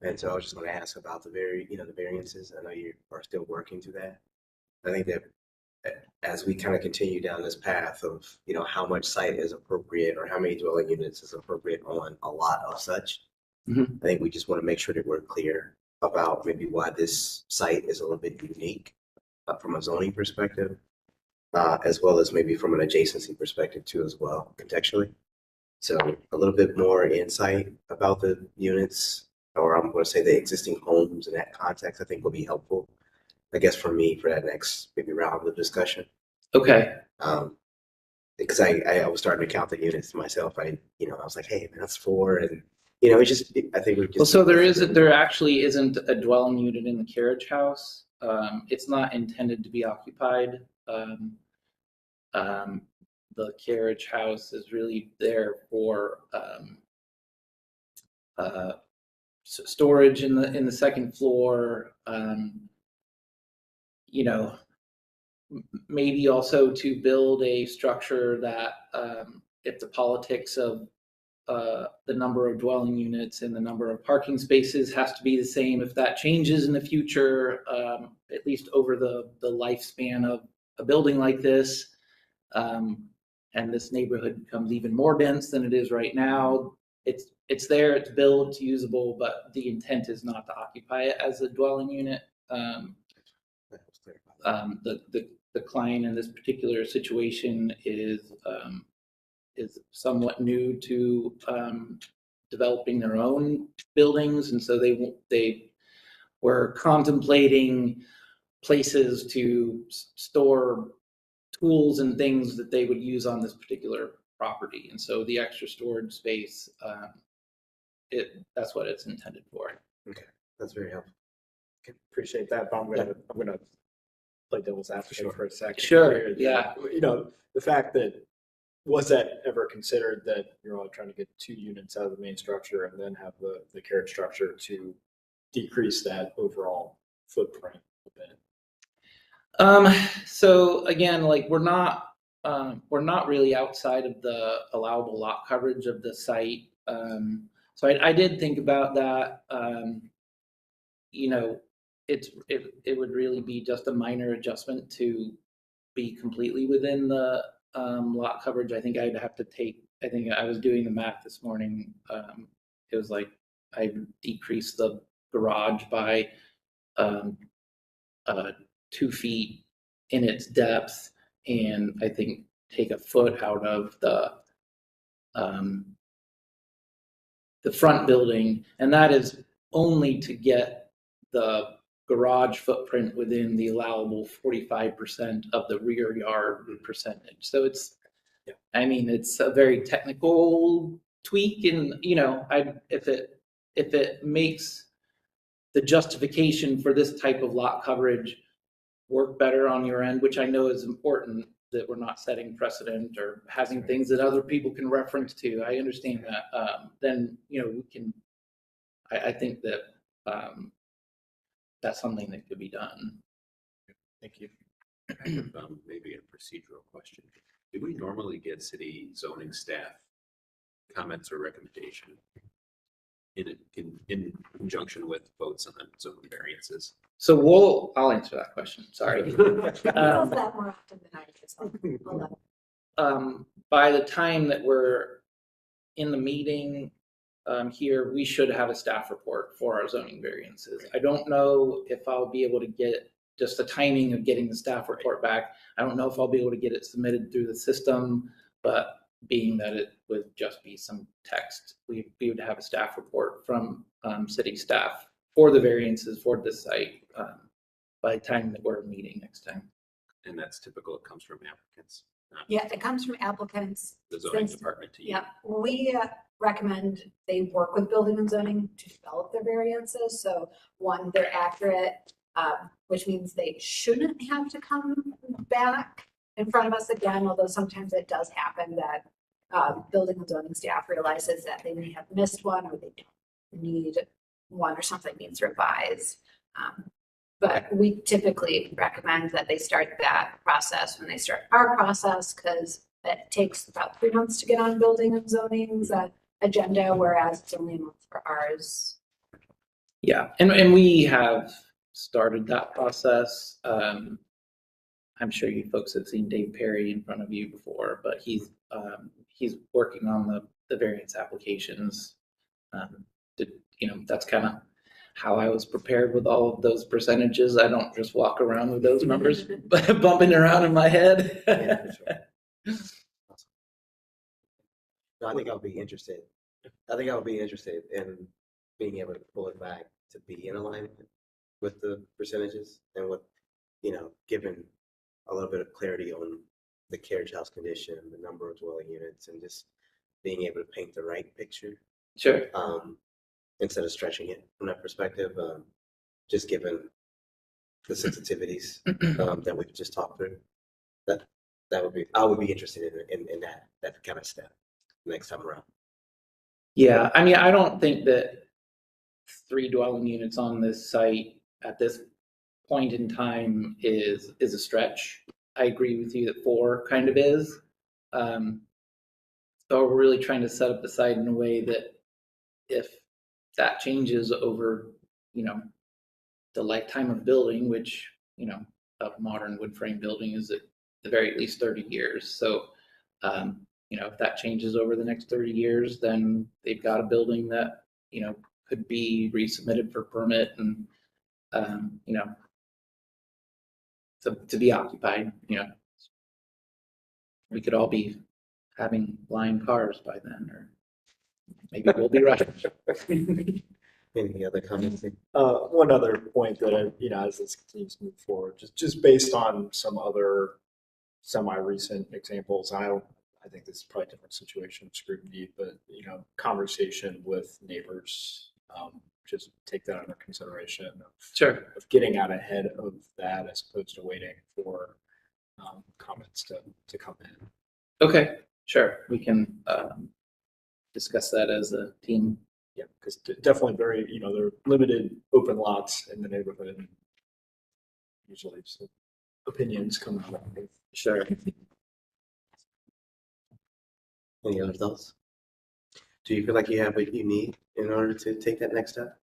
And so I was just going to ask about the variances. I know you are still working through that. I think that as we kind of continue down this path of, how much site is appropriate or how many dwelling units is appropriate on a lot of such, I think we just want to make sure that we're clear about maybe why this site is a little bit unique from a zoning perspective, as well as maybe from an adjacency perspective too, as well, contextually. So a little bit more insight about the units, or I'm going to say the existing homes in that context, I think will be helpful, I guess, for me for that next maybe round of discussion. Okay. Because I was starting to count the units myself. I was like, hey, man, that's 4, and it's just I think we just. Well, so there actually isn't a dwelling unit in the carriage house. It's not intended to be occupied. The carriage house is really there for storage in the second floor. Maybe also to build a structure that if the politics of the number of dwelling units and the number of parking spaces has to be the same. If that changes in the future, at least over the lifespan of a building like this, and this neighborhood becomes even more dense than it is right now, it's there, it's built, it's usable, but the intent is not to occupy it as a dwelling unit. The client in this particular situation is somewhat new to developing their own buildings, and so they were contemplating places to store tools and things that they would use on this particular property, and so the extra storage space, that's what it's intended for. Okay, that's very helpful. Appreciate that, but I'm gonna play devil's advocate for a second. Sure, here. yeah. You know, the fact that, was that ever considered that you're only trying to get 2 units out of the main structure and then have the carriage structure to decrease that overall footprint a bit? So again, like we're not really outside of the allowable lot coverage of the site. So I did think about that. You know, it would really be just a minor adjustment to be completely within the lot coverage. I think I was doing the math this morning. It was like I decreased the garage by 2 feet in its depth, and I think take a foot out of the front building, and that is only to get the garage footprint within the allowable 45% of the rear yard percentage. So it's, I mean, it's a very technical tweak, and you know, if it makes the justification for this type of lot coverage work better on your end, which I know is important, that we're not setting precedent or having things that other people can reference to. I understand that. Then, you know, we can, I think that that's something that could be done. Thank you. I have maybe a procedural question. Do we normally get city zoning staff comments or recommendation in conjunction with votes on zoning variances? So I'll answer that question. Sorry. He does that more often than I do, so I'll let him. By the time that we're in the meeting here, we should have a staff report for our zoning variances. I don't know if I'll be able to get just the timing of getting the staff report back. I don't know if I'll be able to get it submitted through the system, but being that it would just be some text, we would have a staff report from city staff for the variances for this site by the time that we're meeting next time. And that's typical, it comes from applicants, not Yeah, it comes from applicants. the zoning Since- department to you. Yeah, we recommend they work with building and zoning to develop their variances. So one, they're accurate, which means they shouldn't have to come back in front of us again, although sometimes it does happen that building and zoning staff realizes that they may have missed one or they don't need one or something needs revised. But we typically recommend that they start that process when they start our process, because it takes about 3 months to get on building and zoning's agenda, whereas it's only a month for ours. Yeah, and we have started that process. I'm sure you folks have seen Dave Perry in front of you before, but he's working on the variance applications. You know, that's kind of how I was prepared with all of those percentages. I don't just walk around with those numbers bumping around in my head. Yeah, for sure. Awesome. No, I think I'll be interested in being able to pull it back to be in alignment with the percentages and what, you know, given a little bit of clarity on the carriage house condition, the number of dwelling units, and just being able to paint the right picture. Sure. Instead of stretching it from that perspective, just given the sensitivities that we've just talked through, I would be interested in that kind of step next time around. Yeah, I mean, I don't think that 3 dwelling units on this site at this point in time is a stretch. I agree with you that 4 kind of is. we're really trying to set up the site in a way that if that changes over, the lifetime of building, which, a modern wood frame building is at the very least 30 years. So, if that changes over the next 30 years, then they've got a building that, could be resubmitted for permit and, to be occupied, we could all be having flying cars by then, or maybe we'll be rushing. Any other comments? One other point that, as this continues to move forward, just based on some other semi-recent examples, I think this is probably a different situation, scrutiny, but, conversation with neighbors, just take that under consideration Sure. of getting out ahead of that as opposed to waiting for comments to come in. Okay, sure. We can discuss that as a team. Yeah, because definitely very, there are limited open lots in the neighborhood. And usually some opinions come out of it. Sure. Any other thoughts? Do you feel like you have what you need in order to take that next step?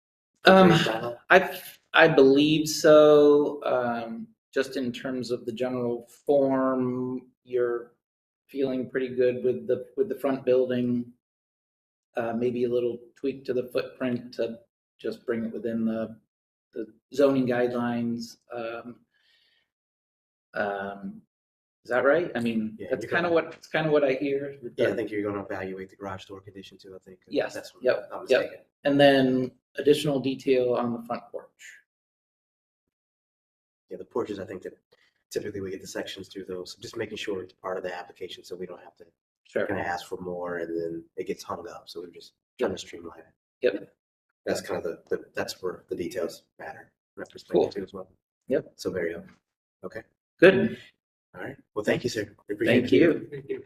I believe so. Just in terms of the general form, you're feeling pretty good with the front building. Maybe a little tweak to the footprint to just bring it within the zoning guidelines. Is that right? I mean, Yeah, that's kind of what I hear. Yeah, I think you're going to evaluate the garage door condition too, I think. Yes, That's what yep, I'm yep. mistaken. And then additional detail on the front porch. Yeah, the porches, I think that typically we get the sections through those, just making sure it's part of the application so we don't have to Sure. kind of ask for more and then it gets hung up. So we're just trying to streamline it. Yep. That's kind of that's where the details matter. From that perspective Cool. too as well. Yep. So very helpful. Okay. Good. All right. Well, thank you, sir. We appreciate Thank it. you. Thank you.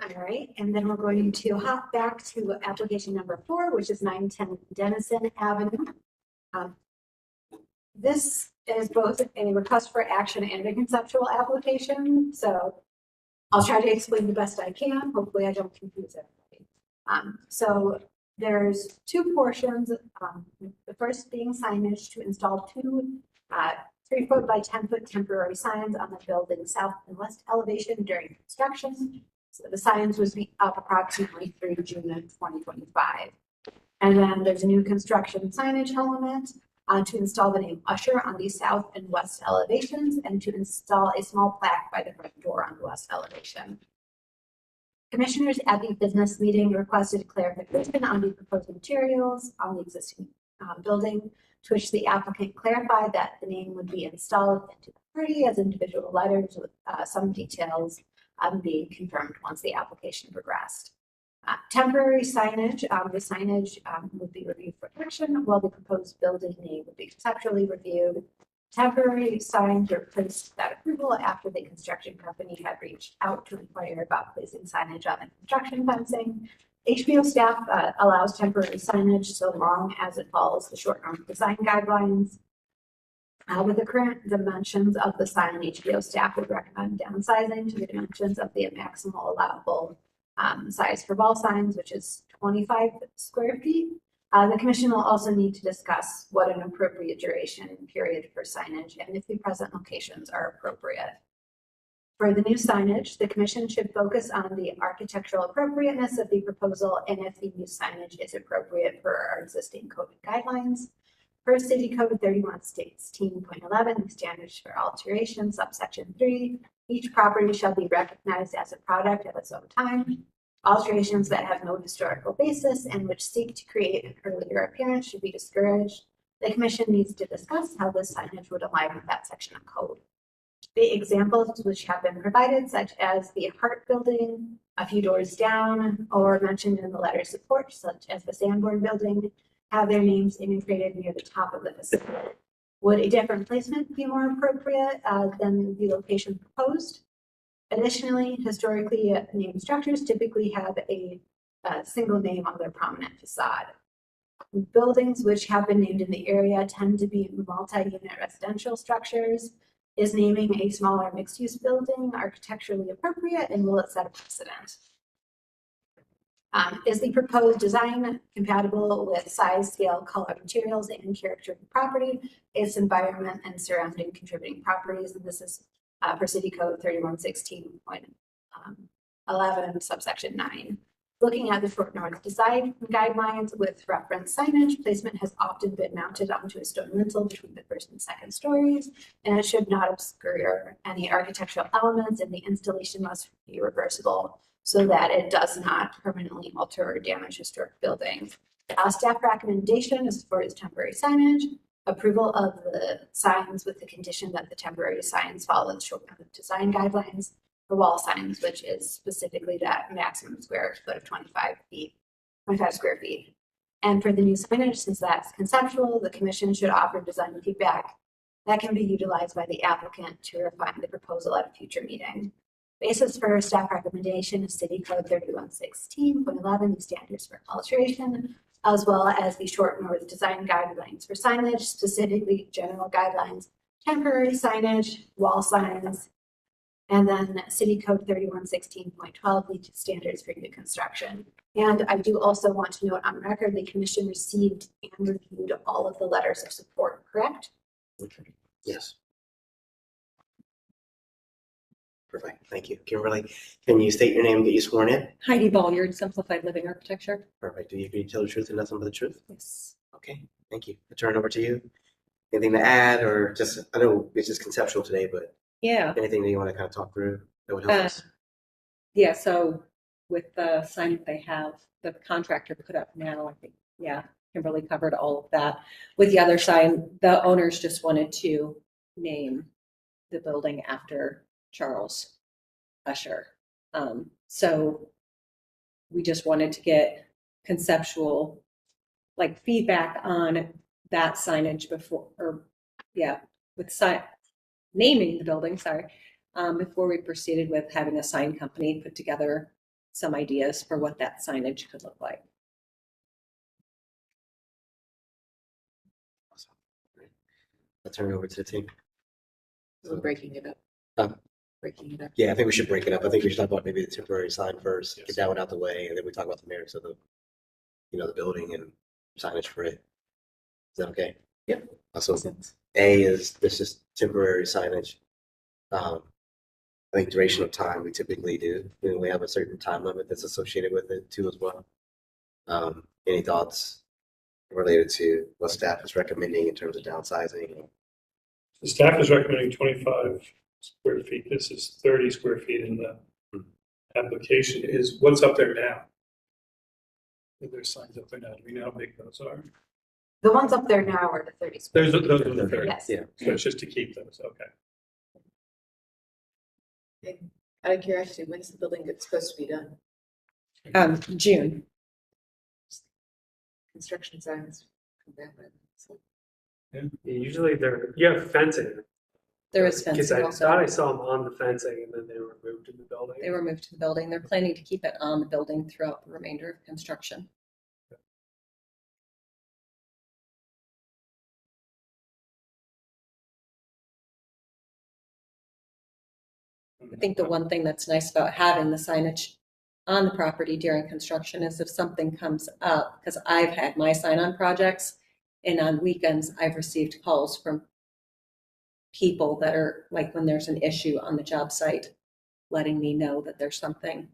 All right, and then we're going to hop back to application number 4, which is 910 Denison Avenue. This is both a request for action and a conceptual application, so I'll try to explain the best I can. Hopefully I don't confuse everybody. So there's 2 portions, the first being signage to install 2 3-foot by 10-foot temporary signs on the building's south and west elevation during construction. So the signs would be up approximately through June of 2025. And then there's a new construction signage element to install the name Usher on the south and west elevations and to install a small plaque by the front door on the west elevation. Commissioners at the business meeting requested clarification on the proposed materials on the existing building, to which the applicant clarified that the name would be installed into the party as individual letters with some details being confirmed once the application progressed. Temporary signage, the signage would be reviewed for action while the proposed building name would be conceptually reviewed. Temporary signs were placed without approval after the construction company had reached out to inquire about placing signage on the construction fencing. HBO staff allows temporary signage so long as it follows the short-term design guidelines. With the current dimensions of the sign, HBO staff would recommend downsizing to the dimensions of the maximal allowable size for wall signs, which is 25 square feet. The commission will also need to discuss what an appropriate duration period for signage and if the present locations are appropriate. For the new signage, the commission should focus on the architectural appropriateness of the proposal and if the new signage is appropriate for our existing code guidelines. Per City Code 31:16.11, standards for alteration, subsection 3, each property shall be recognized as a product at its own time. Alterations that have no historical basis and which seek to create an earlier appearance should be discouraged. The commission needs to discuss how this signage would align with that section of code. The examples which have been provided, such as the Hart Building, a few doors down, or mentioned in the letter of support, such as the Sanborn Building, have their names integrated near the top of the facade. Would a different placement be more appropriate than the location proposed? Additionally, historically named structures typically have a single name on their prominent facade. Buildings which have been named in the area tend to be multi-unit residential structures. Is naming a smaller mixed-use building architecturally appropriate, and will it set a precedent? Is the proposed design compatible with size, scale, color, materials, and character of the property, its environment, and surrounding contributing properties? And this is per City Code 3116.11 subsection 9. Looking at the short north design guidelines with reference signage, placement has often been mounted onto a stone lintel between the first and second stories, and it should not obscure any architectural elements, and the installation must be reversible so that it does not permanently alter or damage historic buildings. Staff recommendation is for its temporary signage, approval of the signs with the condition that the temporary signs follow the short north design guidelines for wall signs, which is specifically that maximum square foot of 25 square feet. And for the new signage, since that's conceptual, the commission should offer design feedback that can be utilized by the applicant to refine the proposal at a future meeting. Basis for staff recommendation is City Code 3116.11, the standards for alteration, as well as the short north design guidelines for signage, specifically general guidelines, temporary signage, wall signs, and then City Code 3116.12, lead standards for new construction. And I do also want to note on record, the commission received and reviewed all of the letters of support, correct? Yes. Perfect, thank you. Kimberly, can you state your name and get you sworn in? Heidi Bolliard, Simplified Living Architecture. Perfect. Do you agree to tell the truth and nothing but the truth? Yes. Okay, thank you. I turn it over to you. Anything to add, or just, I know it's just conceptual today, but Yeah. anything that you want to kind of talk through that would help us? Yeah, so with the sign that they have, the contractor put up now, I think, yeah, Kimberly covered all of that. With the other sign, the owners just wanted to name the building after Charles Usher. So we just wanted to get conceptual, like, feedback on that signage before, or yeah, with naming the building, before we proceeded with having a sign company put together some ideas for what that signage could look like. Awesome. Great. I'll turn it over to the team. We're breaking it up. Breaking it up. Yeah, I think we should break it up. I think we should talk about maybe the temporary sign first, get that one out the way, and then we talk about the merits of the, the building and signage for it. Is that okay? Yep. So A is, this is temporary signage. I think duration of time, we typically do. We have a certain time limit that's associated with it too as well. Any thoughts related to what staff is recommending in terms of downsizing? The staff is recommending 25 square feet. This is 30 square feet in the application. Is what's up there now? There's signs up there now. Do we know how big those are? The ones up there now are the 30 square. Those are the 30. Yes. Yeah. So it's just to keep those. Okay. Out of curiosity, when's the building supposed to be done? June. Construction signs come back with. So. Usually you have fencing. There is Because fencing I also. thought I saw them on the fencing and then they were moved in the building. They were moved to the building. They're planning to keep it on the building throughout the remainder of construction. I think the one thing that's nice about having the signage on the property during construction is if something comes up, because I've had my sign-on projects, and on weekends, I've received calls from people that are, like, when there's an issue on the job site, letting me know that there's something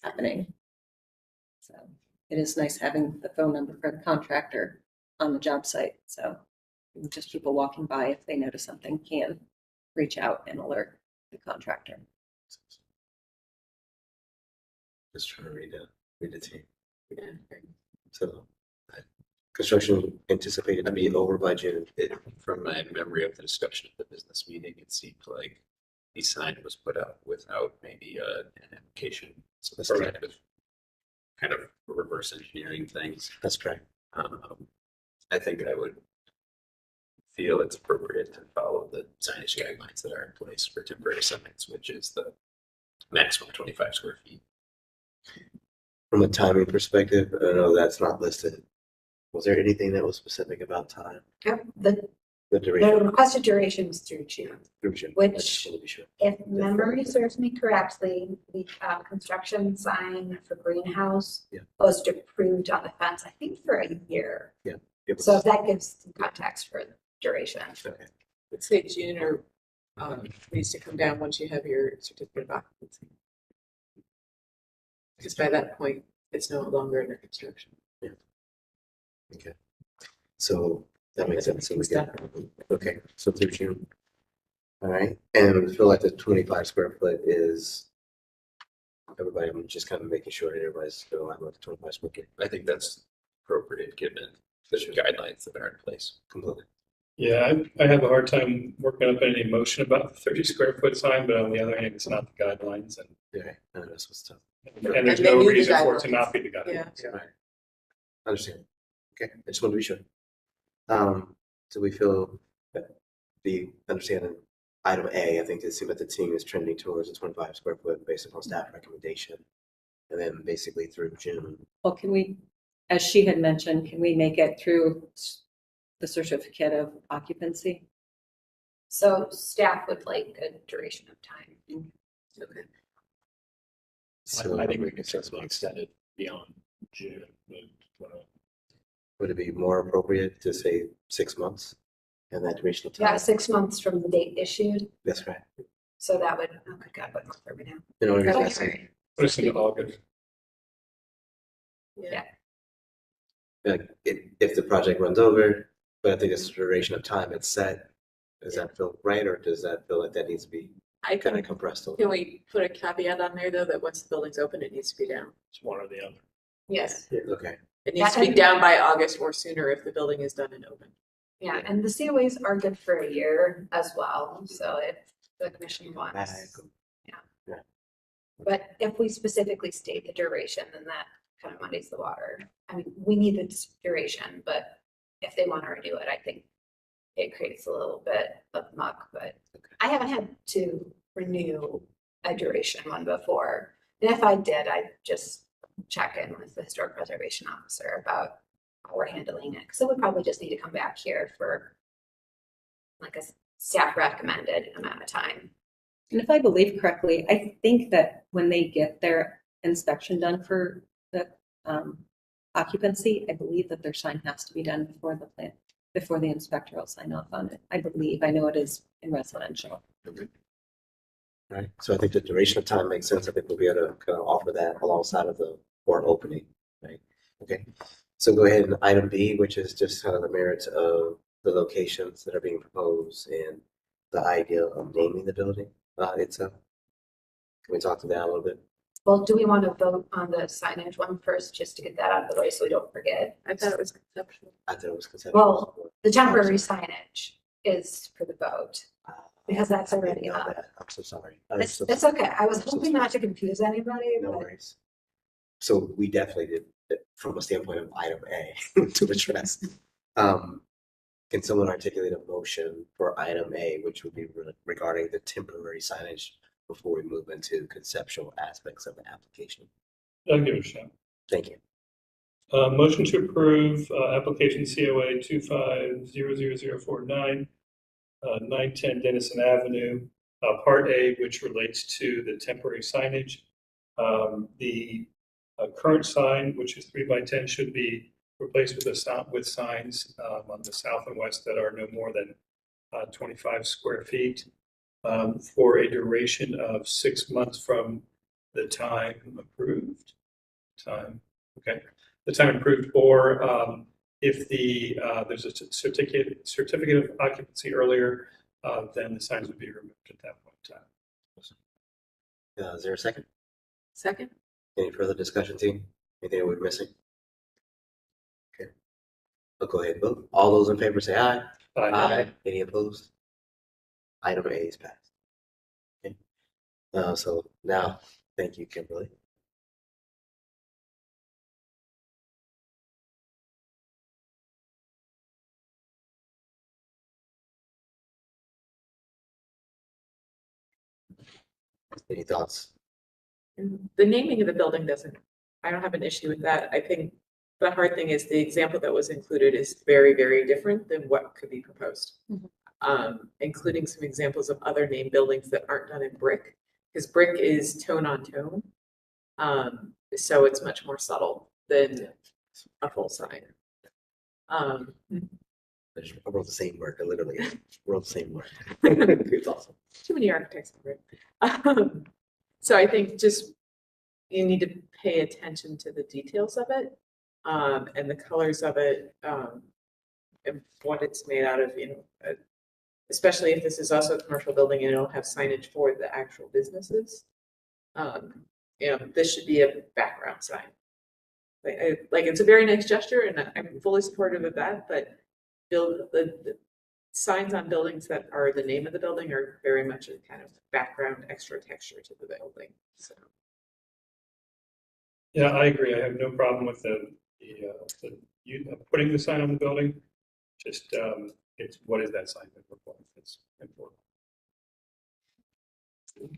happening. So it is nice having the phone number for the contractor on the job site. So just people walking by, if they notice something, can reach out and alert the contractor. Just trying to read the team. So, construction anticipated to be over budget. From my memory of the discussion at the business meeting, it seemed like the sign was put up without maybe an application. So this is kind of reverse engineering things. That's correct. I think I would feel it's appropriate to follow the signage guidelines that are in place for temporary signs, which is the maximum 25 square feet. From a timing perspective, I know that's not listed. Was there anything that was specific about time, Yep, the the duration? requested duration is through June. Duration. Which- I just wanna be sure. If memory serves me correctly, the construction sign for greenhouse Yeah. was approved on the fence, I think, for a year. It was- So that gives some context for duration. Okay. Let's say June or needs to come down once you have your certificate of occupancy. Because by that point, it's no longer under construction. Okay. So that makes sense. So we got, okay, so through June. All right, and I feel like the 25 square foot is, everybody, I'm just kind of making sure that everybody's still aligned with the 25 square foot I think that's appropriate given the guidelines that are in place. completely. Yeah, I have a hard time working up any emotion about the 30 square foot sign, but on the other hand, it's not the guidelines and, Okay, I know that's what's tough. and there's And they no knew the reason for it to guidelines. not be the guidelines. Yeah. Right. Understand. Okay, I just want to be sure. So we feel that the understanding item A, I think it seems that the team is trending towards a 25 square foot based upon staff recommendation. And then basically through June. Well, can we, as she had mentioned, can we make it through the certificate of occupancy? So staff would like a duration of time. Okay. So I think we can certainly extend it beyond June. would it be more appropriate to say 6 months and that duration of Yeah, time? 6 months from the date issued, That's right. so that would, oh my God, what month are we now? In order to Okay. say, Put us into August. Yeah. like, if the project runs over, but I think it's the duration of time it's set, does that feel right, or does that feel like that needs to be I kind can, of compressed a little? can we put a caveat on there though, that once the building's open, it needs to be down? It's one or the other. Yes, Okay, It needs to be down by August or sooner if the building is done and open. yeah, and the COAs are good for a year as well, so if the commission back, wants. But if we specifically state the duration, then that kind of muddies the water. I mean, we need the duration, but if they want to redo it, I think it creates a little bit of muck, but I haven't had to renew a duration one before. And if I did, I'd just check in with the historic preservation officer about how we're handling it, because it would probably just need to come back here for like a staff recommended amount of time. And if I believe correctly, I think that when they get their inspection done for the occupancy, I believe that their sign has to be done before the plan, before the inspector will sign off on it. I believe, I know it is in residential. right? So I think the duration of time makes sense. I think we'll be able to kind of offer that alongside of the board opening, right? Okay, so go ahead and item B, which is just kind of the merits of the locations that are being proposed and the idea of naming the building itself. Can we talk to that a little bit? Well, do we want to vote on the signage one first, just to get that out of the way so we don't forget? I thought it was conceptual. I thought it was conceptual. Well, the temporary signage is for the vote, because that's I didn't already know up. that. I'm so sorry. I'm It's, so it's sorry. okay. I was hoping not to confuse anybody, No but worries. So we definitely did it from a standpoint of item A to address. Can someone articulate a motion for item A, which would be regarding the temporary signage before we move into conceptual aspects of the application? I'll give it a shot. Thank you. Motion to approve application COA 250049, 910 Dennison Avenue, Part A, which relates to the temporary signage. The current sign, which is 3x10, should be replaced with with signs on the south and west that are no more than 25 square feet for a duration of 6 months from the time approved. Okay. The time approved, or if there's a certificate of occupancy earlier, then the signs would be removed at that point in time. Is there a second? Second? Any further discussion, team? Anything we're missing? Okay. I'll go ahead and vote. All those in favor say aye. Any opposed? Item A is passed. Okay. So now, thank you, Kimberly. Any thoughts? The naming of the building doesn't, I don't have an issue with that. I think The hard thing is the example that was included is very, very different than what could be proposed. Including some examples of other named buildings that aren't done in brick, because brick is tone on tone. So it's much more subtle than a full sign. I wrote the same word, I literally wrote the same word. It's awesome. Too many architects. So I think just you need to pay attention to the details of it, and the colors of it, and what it's made out of, especially if this is also a commercial building and it'll have signage for the actual businesses. This should be a background sign. Like it's a very nice gesture and I'm fully supportive of that, but the signs on buildings that are the name of the building are very much a kind of background extra texture to the building, so. Yeah, I agree. I have no problem with putting the sign on the building. Just, it's, what is that sign for? It's important.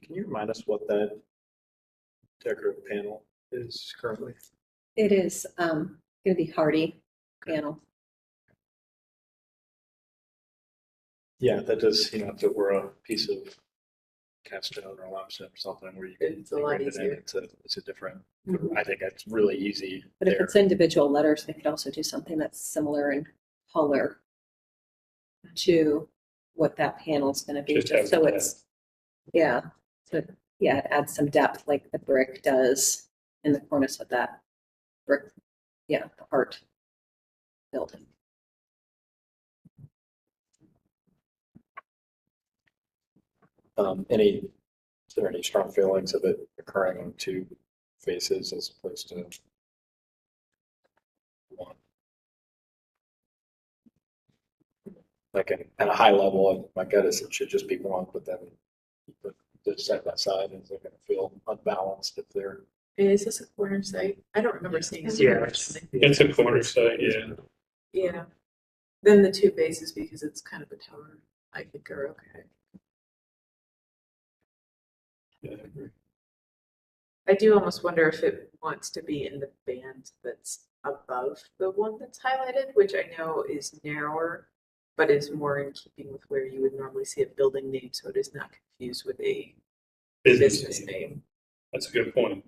Can you remind us what that decorative panel is currently? It is going to be hardy panel. Yeah, that does, if it were a piece of cast stone or limestone or something where you could It's a lot integrate it in, easier. it's a different, I think it's really easy But if there. it's individual letters, they could also do something that's similar in color to what that panel is going to be. Just have So the it's, yeah, so yeah, it adds some depth like the brick does in the cornice of that brick, yeah, the art building. Is there any strong feelings of it occurring on two faces as opposed to one? Like at a high level, my gut is it should just be one, but then you put the side by side, is it going to feel unbalanced if they're? Is this a corner site? I don't remember seeing. Yeah, It's a corner site, yeah. Yeah. Then the two bases, because it's kind of a tower, I think are okay. Yeah, I agree. I do almost wonder if it wants to be in the band that's above the one that's highlighted, which I know is narrower, but is more in keeping with where you would normally see a building name, so it is not confused with a business name. That's a good point.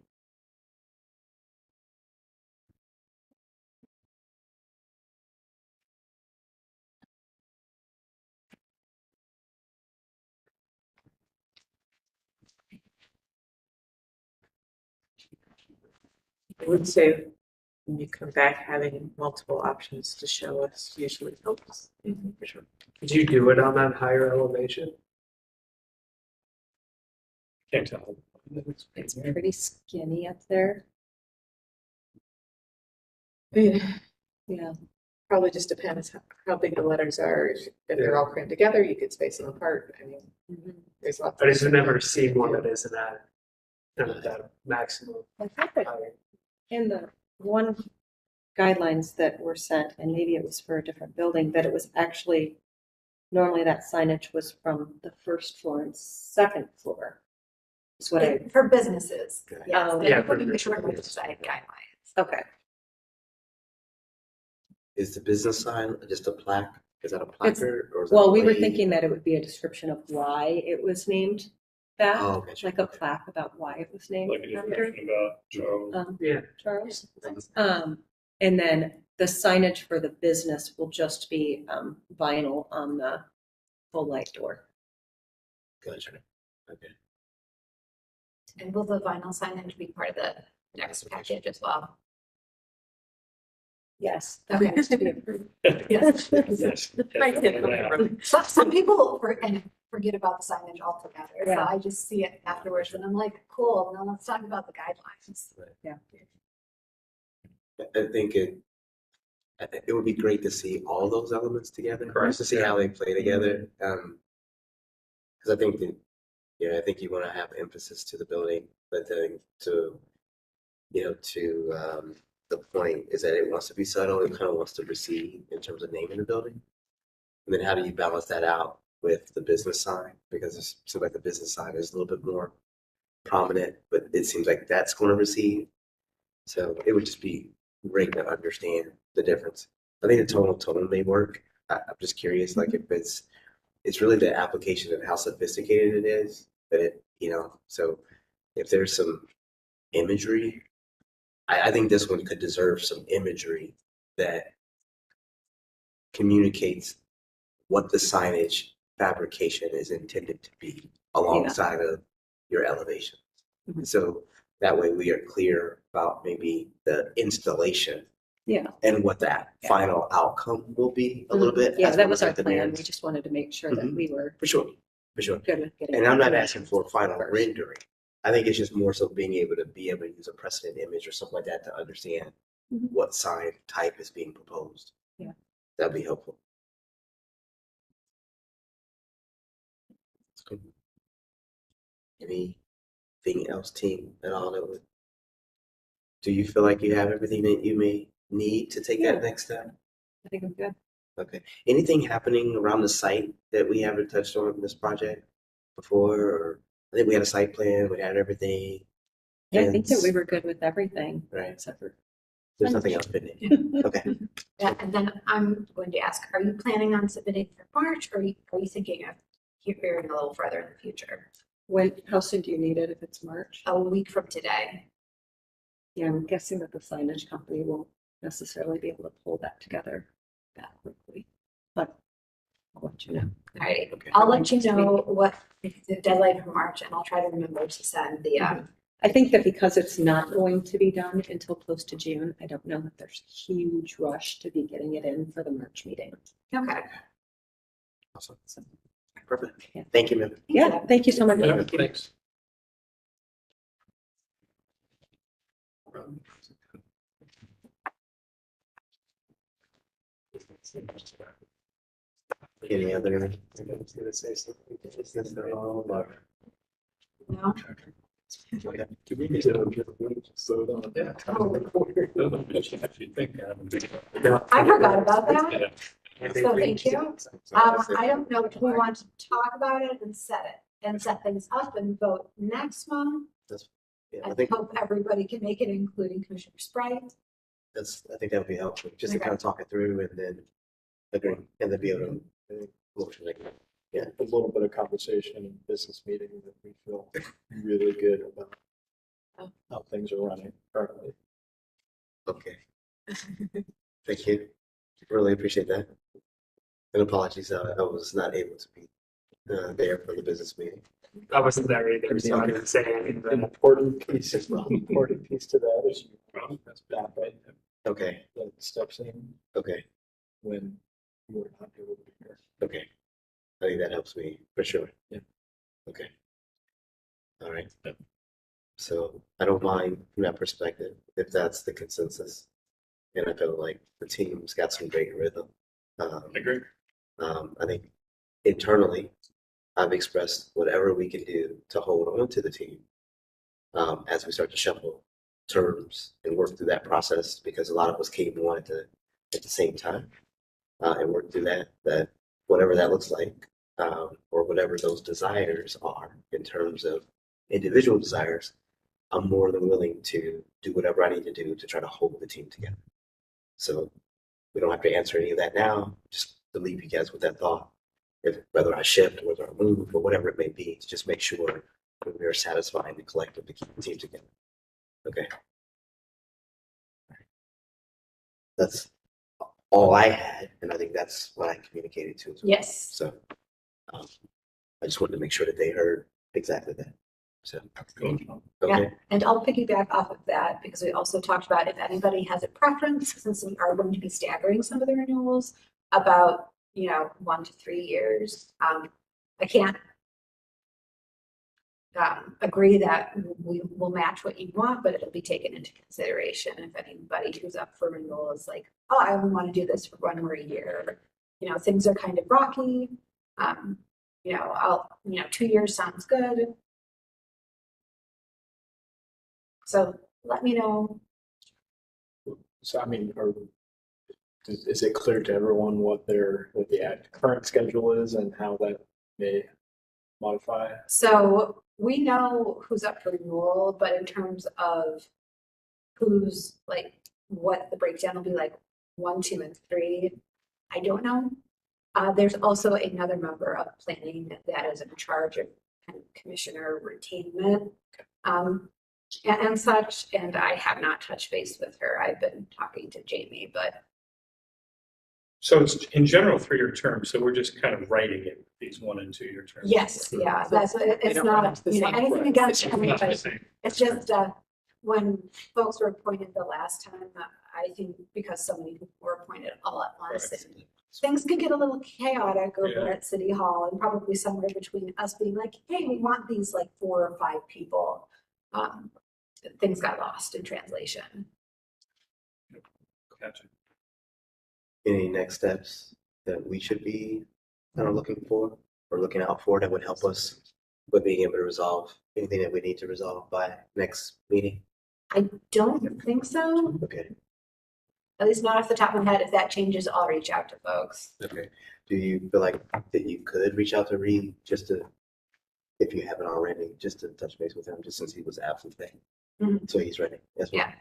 I would say when you come back, having multiple options to show us usually helps. For sure. Did you do it on that higher elevation? Can't tell. It's pretty skinny up there. Yeah. Probably just depends how big the letters are. If they're all crammed together, you could space them apart. I mean, there's lots. I just never seen one that isn't at kind of that maximum. I think that in the one guidelines that were sent, and maybe it was for a different building, that it was actually, normally that signage was from the first floor and second floor. Is what I, For businesses, yes, Oh, they're yeah, putting for- the short side guidelines. okay. Is the business sign just a plaque? Is that a placard or is that Well, a we were blade? thinking that it would be a description of why it was named that, Oh, okay. like a plaque about why it was named Like a after description about Charles. Yeah. Charles. And then the signage for the business will just be vinyl on the full light door. Gotcha. Okay. And will the vinyl signage be part of the next package as well? Yes, that has to be approved. Yes. Yes. Some people forget about the signage altogether. So Yeah. I just see it afterwards and I'm like, cool, now let's talk about the guidelines. Yeah. I think it would be great to see all those elements together, Correct. just to see how they play together. Because I think that, I think you want to have emphasis to the building, but then to the point is that it wants to be subtle. It kind of wants to recede in terms of naming the building. And then how do you balance that out with the business sign? Because it seems like the business sign is a little bit more prominent, but it seems like that's going to recede. So it would just be great to understand the difference. I think the tonal tone may work. I'm just curious, like if it's really the application and how sophisticated it is that it, so if there's some imagery, I think this one could deserve some imagery that communicates what the signage fabrication is intended to be alongside of your elevation. Mhm. So that way we are clear about maybe the installation Yeah. and what that final outcome will be a little bit. Yeah, as that well was as our what the plan. narrative- We just wanted to make sure that we were For sure, for sure. good with getting. And I'm not that asking for final first. rendering. I think it's just more so being able to use a precedent image or something like that to understand Mhm. what sign type is being proposed. Yeah. That'd be helpful. That's good. Anything else, team, at all that would? Do you feel like you have everything that you may need to take that next step? I think I'm good. Okay. Anything happening around the site that we haven't touched on in this project before? Or I think we had a site plan, we had everything. Yeah, I think that we Fence, were good with everything. Right. Except for. There's nothing else pending. Okay. Yeah, and then I'm going to ask, are you planning on submitting for March, or are you thinking of hearing a little further in the future? How soon do you need it if it's March? A week from today. Yeah, I'm guessing that the signage company won't necessarily be able to pull that together that quickly, but I'll let you know. All right, Okay. I'll let you know what the deadline for March, and I'll try to remember to send the, I think that because it's not going to be done until close to June, I don't know that there's a huge rush to be getting it in for the March meeting. okay. Awesome. Perfect. Yeah. Thank you, ma'am. Yeah, thank you so much. Yeah, thanks. Any other? I was gonna say something. Is this the wrong or? No? Okay. Do we need to slow down? Yeah. I forgot about that. Yeah. So thank you. I don't know, do we want to talk about it and set things up and vote next month? Yeah, I I think hope everybody can make it, including Commissioner Sprite. I think that would be helpful, just to Okay. kind of talk it through and then agree, and then be able to motion it. A little bit of conversation and business meeting that we feel really good about how things are running currently. Okay. Thank you. Really appreciate that. And apologies, I was not able to be there for the business meeting. I wasn't there either, so I'm not saying anything. An important piece to that is that's back, right? Okay, That steps in okay, when you're not able to be here. okay. I think that helps me for sure. Yeah. Okay. All right. So I don't mind from that perspective, if that's the consensus. And I feel like the team's got some great rhythm. Agree. I think internally, I've expressed whatever we can do to hold on to the team as we start to shuffle terms and work through that process, because a lot of us came on at the same time and work through that whatever that looks like, or whatever those desires are in terms of individual desires, I'm more than willing to do whatever I need to do to try to hold the team together. So we don't have to answer any of that now, just to leave you guys with that thought. If whether I shift, whether I move, or whatever it may be, to just make sure that we are satisfying the collective to keep the team together. Okay. That's all I had, and I think that's what I communicated to as well. Yes. So I just wanted to make sure that they heard exactly that. So, okay. And I'll piggyback off of that, because we also talked about if anybody has a preference, since we are going to be staggering some of the renewals about, 1 to 3 years. I can't agree that we will match what you want, but it'll be taken into consideration if anybody who's up for renewal is like, oh, I only want to do this for 1 more year. Things are kind of rocky. 2 years sounds good. So let me know. So I mean, is it clear to everyone what the current schedule is and how that may modify? So we know who's up for renewal, but in terms of who's like what the breakdown will be like 1, 2, and 3. I don't know. There's also another member of planning that is in charge of kind of commissioner retainment. And such, and I have not touched base with her. I've been talking to Jamie, but So it's in general 3-year terms, so we're just kind of writing it, these 1 and 2-year terms. yes, yeah, that's, They it's don't not, have the you know, same anything rights. against It's not the anybody. same. It's just, when folks were appointed the last time, I think because so many people were appointed all at once, Right. and things could get a little chaotic over Yeah. at City Hall, and probably somewhere between us being like, hey, we want these like 4 or 5 people. Things got lost in translation. Gotcha. Any next steps that we should be kind of looking for or looking out for that would help us with being able to resolve anything that we need to resolve by next meeting? I don't think so, Okay, at least not off the top of my head. If that changes, I'll reach out to folks. okay. Do you feel like that you could reach out to Reed just to, if you haven't already, just to touch base with him, just since he was absent today? Mhm. So he's ready. Yes, ma'am. Yeah.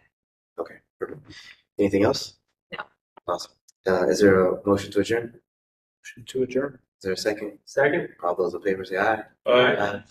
Okay, perfect. Anything else? No. Awesome. Is there a motion to adjourn? Motion to adjourn. Is there a second? Second? All those in favor say aye. Aye.